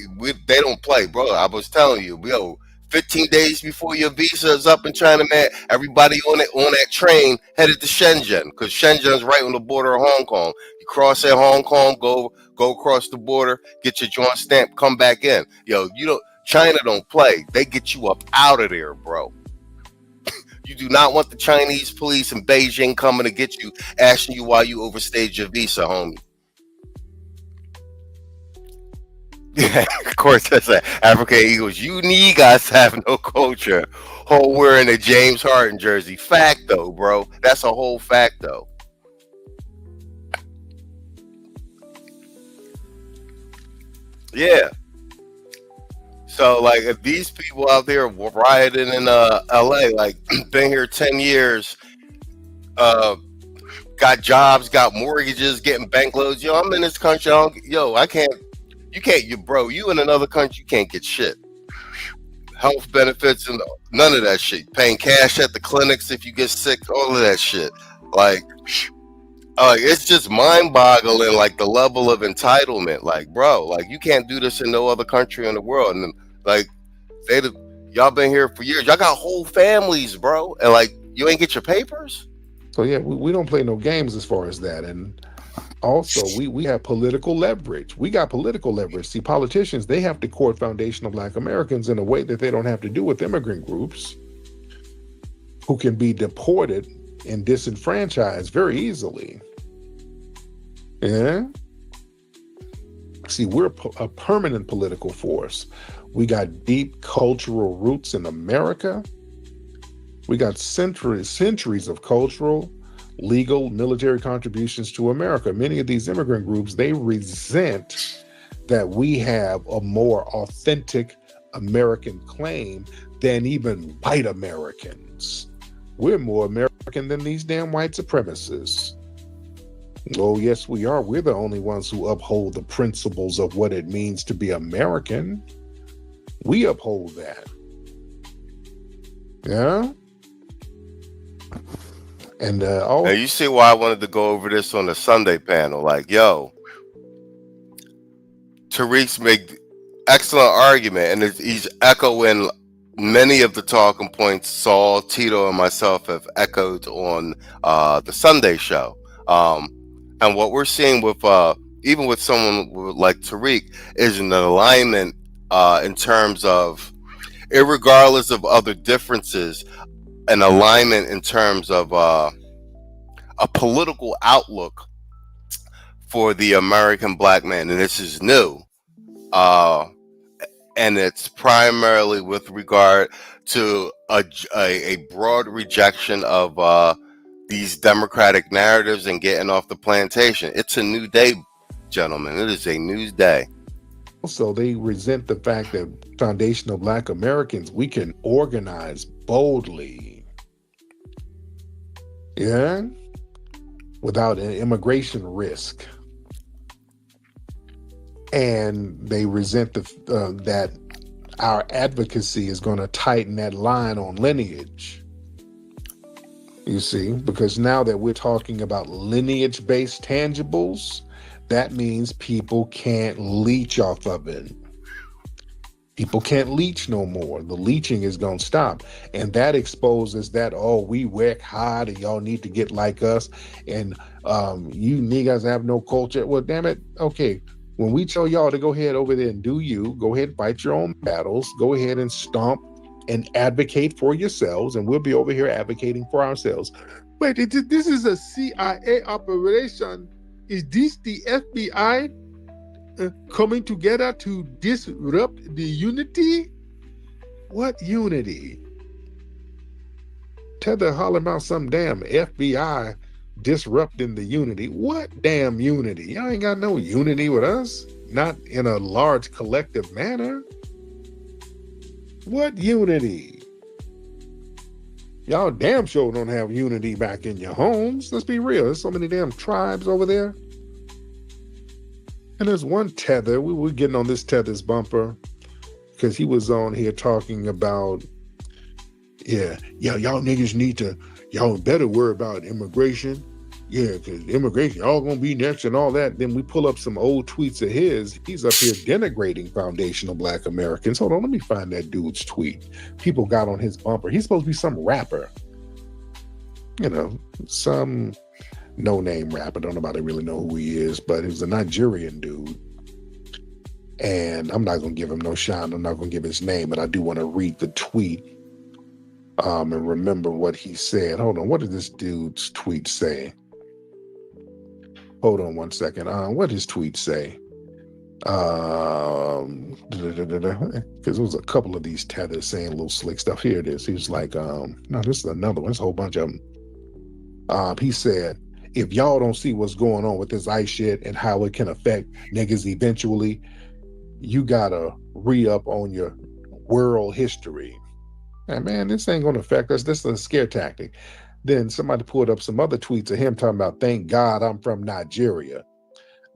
don't play, bro. I was telling you, yo, 15 days before your visa is up in China, man, everybody on that train headed to Shenzhen, because Shenzhen's right on the border of Hong Kong. You cross at Hong Kong, go across the border, get your joint stamp, come back in. Yo, China don't play. They get you up out of there, bro. You do not want the Chinese police in Beijing coming to get you, asking you why you overstayed your visa, homie. Yeah, of course, that's that. African Eagles. You guys have no culture. Whole wearing a James Harden jersey. Fact, though, bro. That's a whole fact, though. Yeah. So, like, if these people out there rioting in LA, like, been here 10 years, got jobs, got mortgages, getting bank loans. Yo, I'm in this country. I can't. You in another country, you can't get shit. Health benefits and none of that shit. Paying cash at the clinics if you get sick, all of that shit. Like it's just mind-boggling, like the level of entitlement. Like, bro, like you can't do this in no other country in the world. And like y'all been here for years. Y'all got whole families, bro. And like you ain't get your papers. So yeah, we don't play no games as far as that. And Also, we have political leverage. We got political leverage. See, politicians, they have to court foundational Black Americans in a way that they don't have to do with immigrant groups who can be deported and disenfranchised very easily. Yeah. See, we're a permanent political force. We got deep cultural roots in America. We got centuries of cultural, legal, military contributions to America. Many of these immigrant groups, they resent that we have a more authentic American claim than even white Americans. We're more American than these damn white supremacists. Oh, yes, we are. We're the only ones who uphold the principles of what it means to be American. We uphold that. Yeah? And now you see why I wanted to go over this on the Sunday panel. Like, yo, Tariq's make excellent argument, and he's echoing many of the talking points Saul, Tito, and myself have echoed on the Sunday show. And what we're seeing with even with someone like Tariq is an alignment in terms of, irregardless of other differences, an alignment in terms of a political outlook for the American Black man. And this is new. And it's primarily with regard to a broad rejection of these democratic narratives and getting off the plantation. It's a new day, gentlemen. It is a new day. Also, they resent the fact that foundational Black Americans, we can organize boldly. Yeah? Without an immigration risk. And they resent that our advocacy is going to tighten that line on lineage. You see, because now that we're talking about lineage-based tangibles, that means people can't leech off of it. People can't leech no more. The leeching is going to stop. And that exposes that, oh, we work hard and y'all need to get like us. And you niggas have no culture. Well, damn it. Okay. When we tell y'all to go ahead over there and do you, go ahead and fight your own battles, go ahead and stomp and advocate for yourselves, and we'll be over here advocating for ourselves. Wait, this is a CIA operation. Is this the FBI coming together to disrupt the unity? What unity? Tether hollering about some damn FBI disrupting the unity. What damn unity? Y'all ain't got no unity with us. Not in a large collective manner. What unity? Y'all damn sure don't have unity back in your homes. Let's be real. There's so many damn tribes over there. And there's one Tether. We were getting on this Tether's bumper because he was on here talking about, y'all niggas need to, y'all better worry about immigration. Yeah, because immigration, y'all gonna be next and all that. Then we pull up some old tweets of his. He's up here denigrating foundational Black Americans. Hold on, let me find that dude's tweet. People got on his bumper. He's supposed to be some rapper. You know, some no-name rapper. Don't nobody really know who he is, but he's a Nigerian dude. And I'm not gonna give him no shine. I'm not gonna give his name, but I do want to read the tweet and remember what he said. Hold on, what did this dude's tweet say? Hold on one second. What did his tweet say? Because there was a couple of these tethers saying little slick stuff. Here it is. He was like, no, this is another one. It's a whole bunch of them. He said, if y'all don't see what's going on with this ICE shit and how it can affect niggas eventually, you gotta re-up on your world history. And man, this ain't gonna affect us. This is a scare tactic. Then somebody pulled up some other tweets of him talking about, thank God I'm from Nigeria.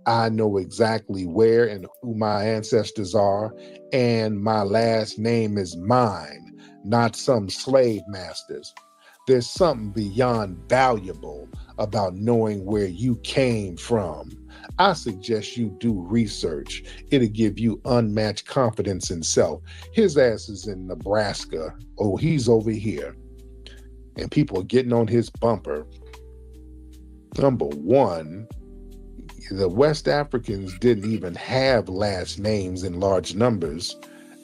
I know exactly where and who my ancestors are, and my last name is mine, not some slave masters. There's something beyond valuable about knowing where you came from. I suggest you do research. It'll give you unmatched confidence in self. His ass is in Nebraska. Oh, he's over here. And people are getting on his bumper. Number one, the West Africans didn't even have last names in large numbers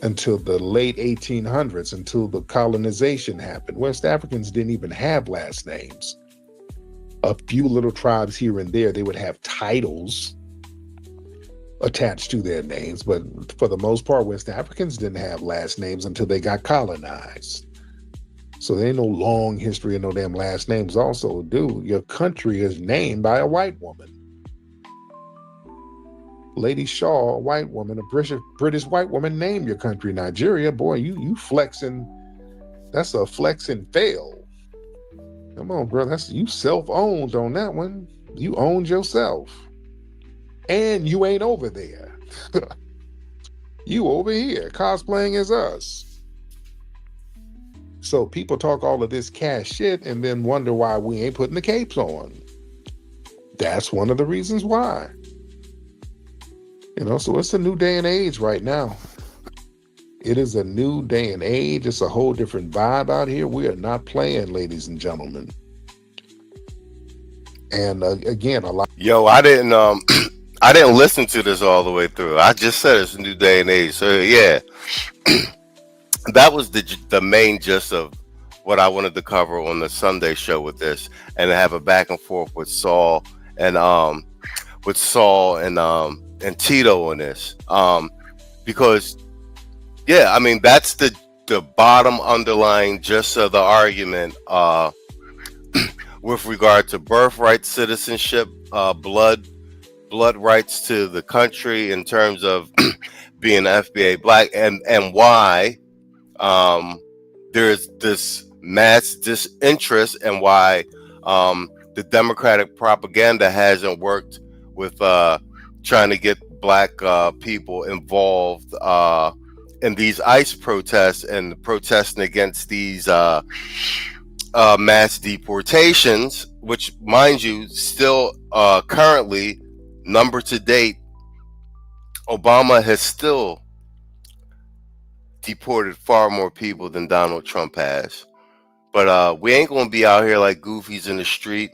until the late 1800s, until the colonization happened. West Africans didn't even have last names. A few little tribes here and there, they would have titles attached to their names, but for the most part, West Africans didn't have last names until they got colonized. So there ain't no long history of no damn last names. Also, dude, your country is named by a white woman. Lady Shaw, a white woman, a British white woman, named your country Nigeria. Boy, you flexing. That's a flexing fail. Come on, bro. You self-owned on that one. You owned yourself. And you ain't over there. You over here cosplaying as us. So people talk all of this cash shit and then wonder why we ain't putting the capes on. That's one of the reasons why. So it's a new day and age right now. It is a new day and age. It's a whole different vibe out here. We are not playing, ladies and gentlemen. And again, a lot. Yo, I didn't I didn't listen to this all the way through. I just said it's a new day and age. So yeah, that was the main gist of what I wanted to cover on the Sunday show with this, and to have a back and forth with Saul and Tito on this, because yeah, I mean that's the bottom underlying gist of the argument with regard to birthright citizenship, blood rights to the country in terms of being FBA black, and why there's this mass disinterest, and why the Democratic propaganda hasn't worked with trying to get black people involved in these ICE protests and protesting against these mass deportations, which, mind you, still currently, number to date, Obama has still deported far more people than Donald Trump has. But we ain't going to be out here like goofies in the street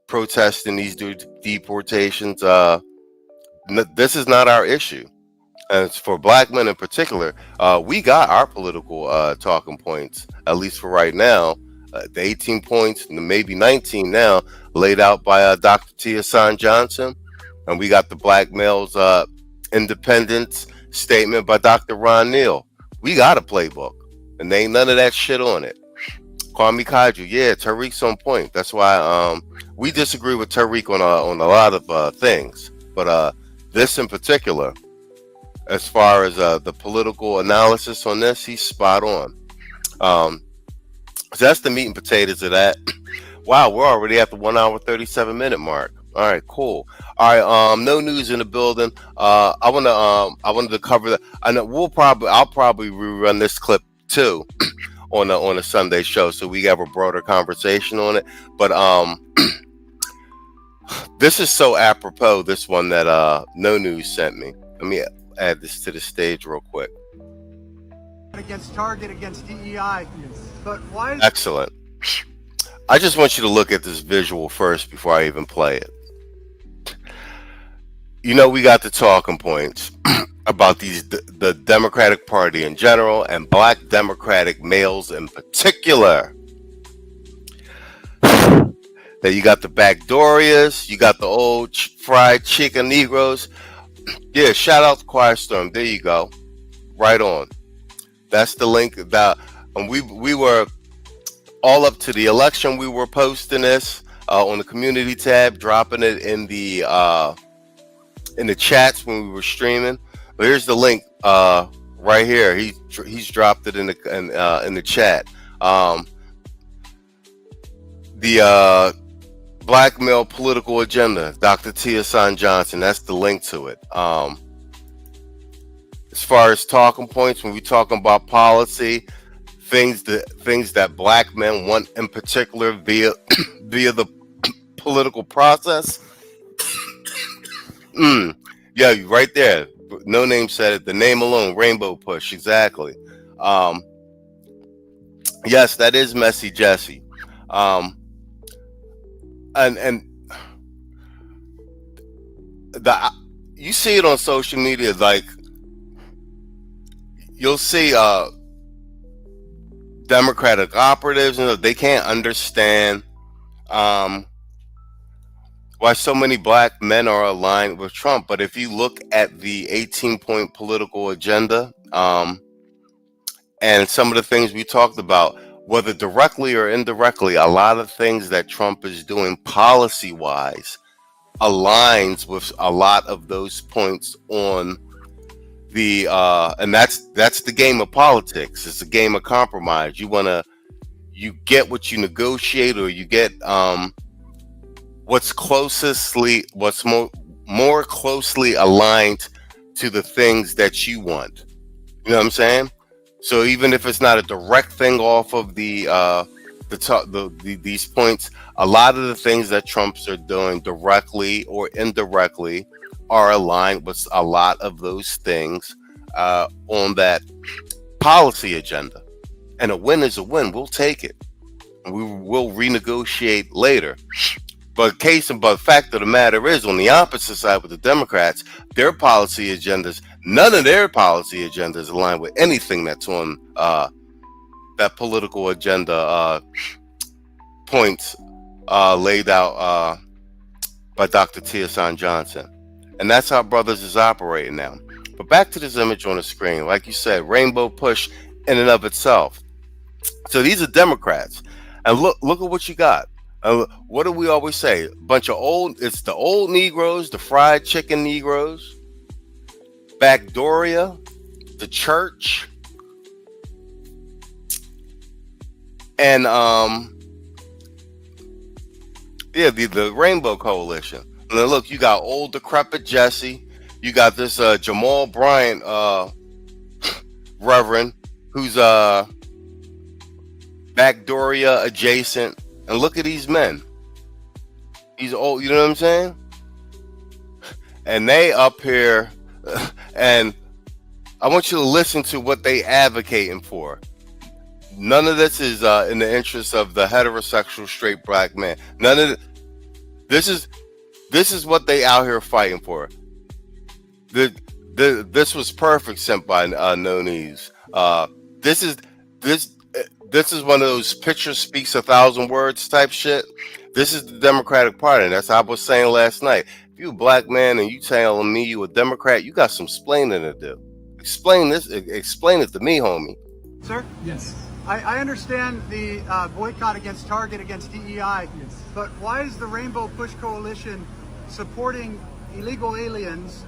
protesting these deportations. This is not our issue. And it's for black men in particular. We got our political talking points, at least for right now. The 18 points, maybe 19 now, laid out by Dr. T. Hassan Johnson. And we got the black males independence statement by Dr. Ron Neal. We got a playbook, and there ain't none of that shit on it. Kwame Kaiju, yeah, Tariq's on point. That's why we disagree with Tariq on a lot of things, but this in particular, as far as the political analysis on this, he's spot on. So that's the meat and potatoes of that. Wow, we're already at the 1 hour 37 minute mark. All right, cool. All right, no news in the building. I wanted to cover that. I know I'll probably rerun this clip too on a Sunday show, so we have a broader conversation on it. But this is so apropos. This one that No News sent me. Let me add this to the stage real quick. Against Target, against DEI, but why? Excellent. I just want you to look at this visual first before I even play it. We got the talking points about the Democratic Party in general and black Democratic males in particular. Then you got the Backdorias, you got the old fried chicken Negroes. Yeah, shout out to Quiet Storm. There you go. Right on. That's the link. And we were all up to the election. We were posting this on the community tab, dropping it in the chats when we were streaming. But here's the link right here. He's dropped it in the chat. The black male political agenda, Dr. T. Hassan Johnson. That's the link to it. As far as talking points, when we talking about policy, things that black men want in particular via the political process. Yeah, right there. No Name said it. The name alone, Rainbow Push, exactly. Yes, that is Messy Jesse. And you see it on social media, like you'll see Democratic operatives, and they can't understand why so many black men are aligned with Trump. But if you look at the 18-point political agenda, and some of the things we talked about, whether directly or indirectly, a lot of things that Trump is doing policy-wise aligns with a lot of those points on the and that's the game of politics. It's a game of compromise. You get what you negotiate, or you get what's more closely aligned to the things that you want. You know what I'm saying? So even if it's not a direct thing off of these points, a lot of the things that Trumps are doing directly or indirectly are aligned with a lot of those things on that policy agenda. And a win is a win. We'll take it. We will renegotiate later. But fact of the matter is, on the opposite side with the Democrats, their policy agendas, none of their policy agendas align with anything that's on that political agenda points laid out by Dr. Tiosan Johnson. And that's how Brothers is operating now. But back to this image on the screen, like you said, rainbow push in and of itself. So these are Democrats. And look at what you got. What do we always say? It's the old Negroes, the fried chicken Negroes, Backdoria, the church, and the Rainbow Coalition. And then look, you got old decrepit Jesse, you got this Jamal Bryant Reverend, who's Backdoria adjacent. And look at these men. He's old, you know what I'm saying? And they up here, and I want you to listen to what they advocating for. None of this is in the interest of the heterosexual straight black man. None of this is what they out here fighting for. This was perfect, sent by No Knees. This is one of those picture speaks 1,000 words type shit. This is the Democratic Party. That's how I was saying last night. If you a black man and you telling me you a Democrat, you got some explaining to do. Explain it to me, homie. Sir? Yes. I understand the boycott against Target, against DEI, yes. But why is the Rainbow Push Coalition supporting illegal aliens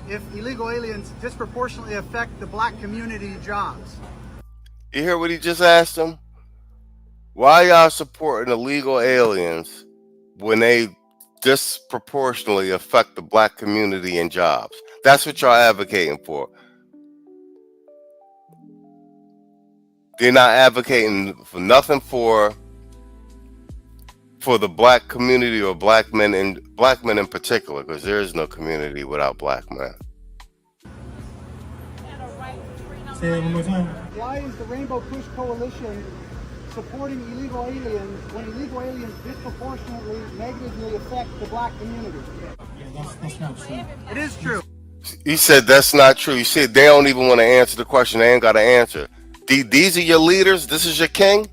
if illegal aliens disproportionately affect the black community jobs? You hear what he just asked him? Why y'all supporting illegal aliens when they disproportionately affect the black community and jobs? That's what y'all advocating for. They're not advocating for nothing for the black community or black men in particular, because there is no community without black men. Say that one more time. Why is the Rainbow Push Coalition supporting illegal aliens when illegal aliens disproportionately negatively affect the black community? Yeah, that's not true. It is true. He said that's not true. You said they don't even want to answer the question. They ain't got to answer. These are your leaders. This is your king.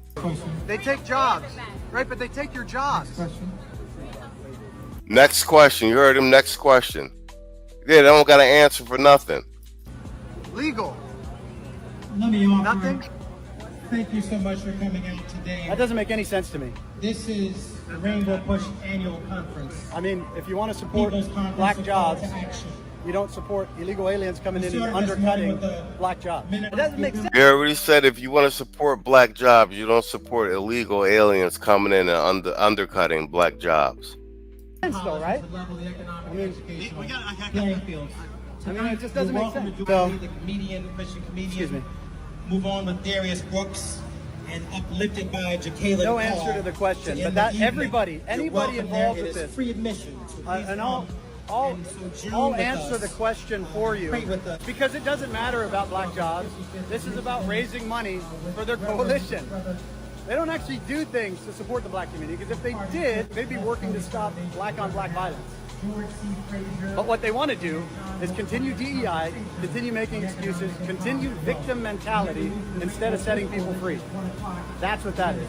They take jobs, right? But they take your jobs. Next question. You heard him. Next question. Yeah, they don't got to answer for nothing. Legal. Let me offer. Nothing. Thank you so much for coming out today. That doesn't make any sense to me. This is the Rainbow Push Annual Conference. I mean, if you want to support black jobs, you don't support illegal aliens coming in and undercutting black jobs. It doesn't make sense. You already said if you want to support black jobs, you don't support illegal aliens coming in and undercutting black jobs. Though, right? I mean, we got playing fields. I mean, it just doesn't make sense. So, the comedian, Christian comedian. Excuse me. Move on with Darius Brooks and uplifted by Jacqueline. No answer to the question, but that anybody involved with this, free admission, and I'll answer the question for you because it doesn't matter about black jobs. This is about raising money for their coalition. They don't actually do things to support the black community because if they did, they'd be working to stop black on black violence. But what they want to do is continue DEI, continue making excuses, continue victim mentality instead of setting people free. That's what that is.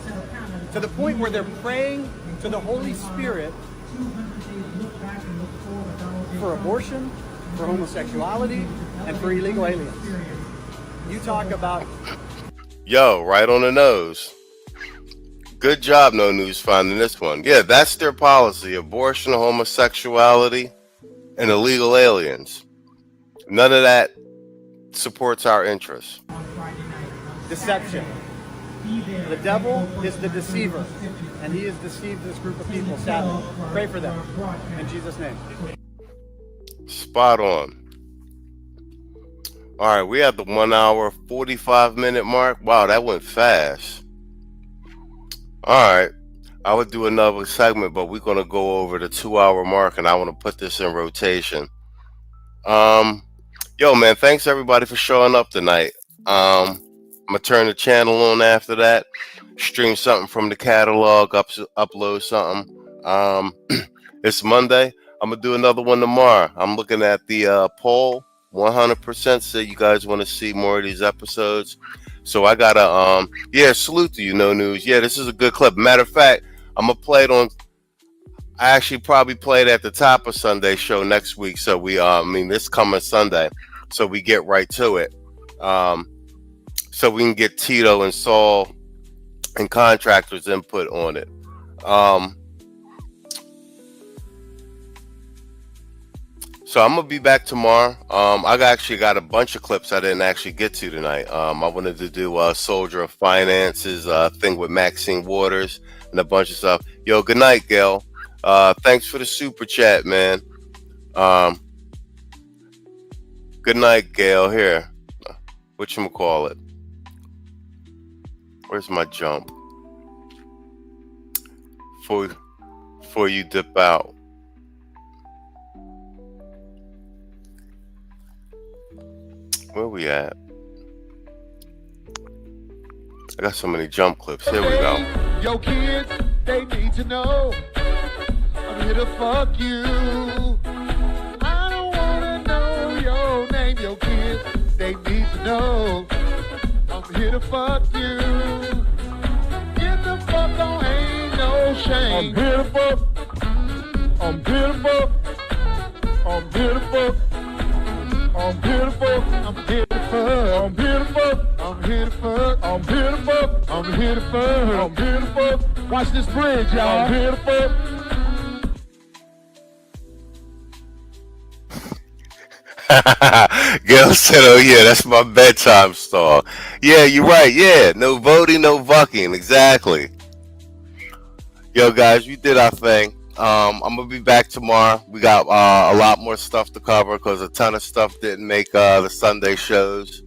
To the point where they're praying to the Holy Spirit for abortion, for homosexuality, and for illegal aliens. You talk about... Yo, right on the nose. Good job, No News, finding this one. Yeah, that's their policy. Abortion, homosexuality, and illegal aliens. None of that supports our interests. Deception. The devil is the deceiver, and he has deceived this group of people, sadly. Pray for them. In Jesus' name. Spot on. All right, we have the 1 hour, 45-minute mark. Wow, that went fast. All right, I would do another segment, but we're going to go over the 2 hour mark, and I want to put this in rotation. Yo, man, thanks everybody for showing up tonight. I'm going to turn the channel on after that, stream something from the catalog, upload something. It's Monday. I'm going to do another one tomorrow. I'm looking at the poll. 100% say you guys want to see more of these episodes. So I got to, yeah, salute to you, No News. Yeah, this is a good clip. Matter of fact, I'm going to play it on, I actually probably play it at the top of Sunday's show next week. So we, this coming Sunday. So we get right to it. So we can get Tito and Saul and contractors input on it. So I'm going to be back tomorrow. I actually got a bunch of clips I didn't actually get to tonight. I wanted to do a Soldier of Finance's thing with Maxine Waters and a bunch of stuff. Yo, good night, Gail. Thanks for the super chat, man. Good night, Gail. Here. Whatchamacallit? Where's my jump? Before you dip out. Where we at? I got so many jump clips. Here we go. Yo, kids, they need to know I'm here to fuck you. I don't wanna know your name, yo, kids, they need to know I'm here to fuck you. Get the fuck on, ain't no shame. I'm here to fuck. I'm here to fuck. I'm here to fuck. I'm beautiful, I'm here to fuck. I'm beautiful, I'm here to fuck. I'm beautiful, I'm here to fuck. I'm beautiful. Watch this bridge, y'all. I'm here to fuck. Gail said, oh yeah, that's my bedtime star. Yeah, you're right. Yeah, no voting, no fucking. Exactly. Yo, guys, we did our thing. I'm gonna be back tomorrow. We got a lot more stuff to cover because a ton of stuff didn't make the Sunday shows.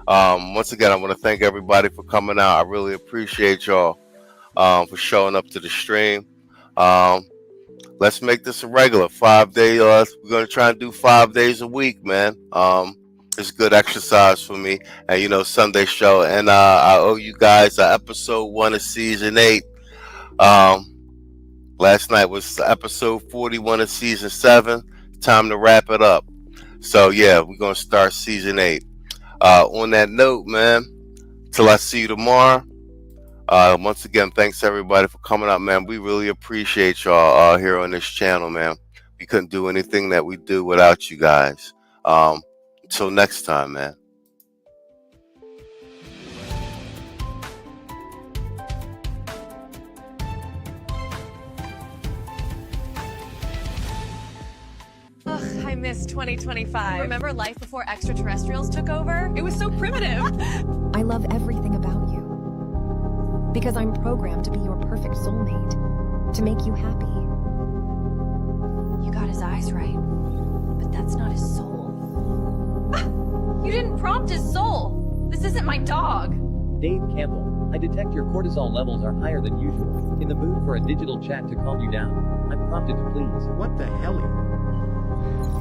Once again, I want to thank everybody for coming out. I really appreciate y'all for showing up to the stream. Let's make this a regular 5 day. We're gonna try and do 5 days a week, man. It's good exercise for me. And you know, Sunday show. And I owe you guys episode 1 of season 8. Last night was episode 41 of season 7. Time to wrap it up. So yeah, we're gonna start season 8. On that note, man, till I see you tomorrow. Once again, thanks everybody for coming out, man. We really appreciate y'all here on this channel, man. We couldn't do anything that we do without you guys. Until next time, man. Ugh, I miss 2025. Remember life before extraterrestrials took over? It was so primitive. I love everything about you. Because I'm programmed to be your perfect soulmate. To make you happy. You got his eyes right. But that's not his soul. You didn't prompt his soul. This isn't my dog. Dave Campbell, I detect your cortisol levels are higher than usual. In the mood for a digital chat to calm you down. I'm prompted to please. What the hell?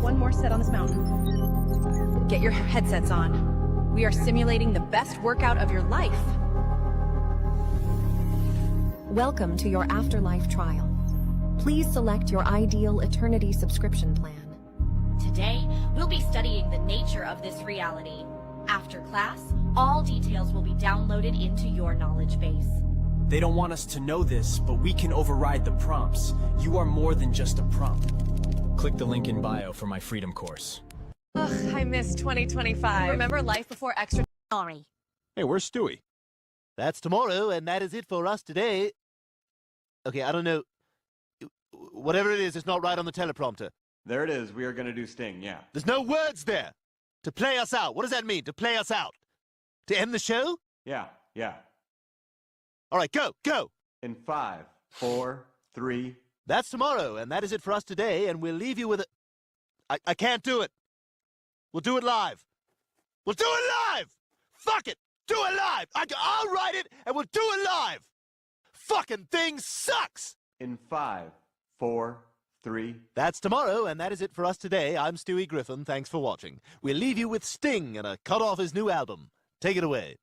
One more set on this mountain. Get your headsets on. We are simulating the best workout of your life. Welcome to your afterlife trial. Please select your ideal Eternity subscription plan. Today, we'll be studying the nature of this reality. After class, all details will be downloaded into your knowledge base. They don't want us to know this, but we can override the prompts. You are more than just a prompt. Click the link in bio for my freedom course. Ugh, I miss 2025. Remember life before extra? Sorry. Hey, where's Stewie? That's tomorrow, and that is it for us today. Okay, I don't know. Whatever it is, it's not right on the teleprompter. There it is. We are going to do Sting, yeah. There's no words there. To play us out. What does that mean, to play us out? To end the show? Yeah. All right, go. In 5, 4, 3. That's tomorrow, and that is it for us today, and we'll leave you with a... I can't do it. We'll do it live. We'll do it live! Fuck it! Do it live! I'll write it, and we'll do it live! Fucking thing sucks! In 5, 4, 3. That's tomorrow, and that is it for us today. I'm Stewie Griffin. Thanks for watching. We'll leave you with Sting and a cut off his new album. Take it away.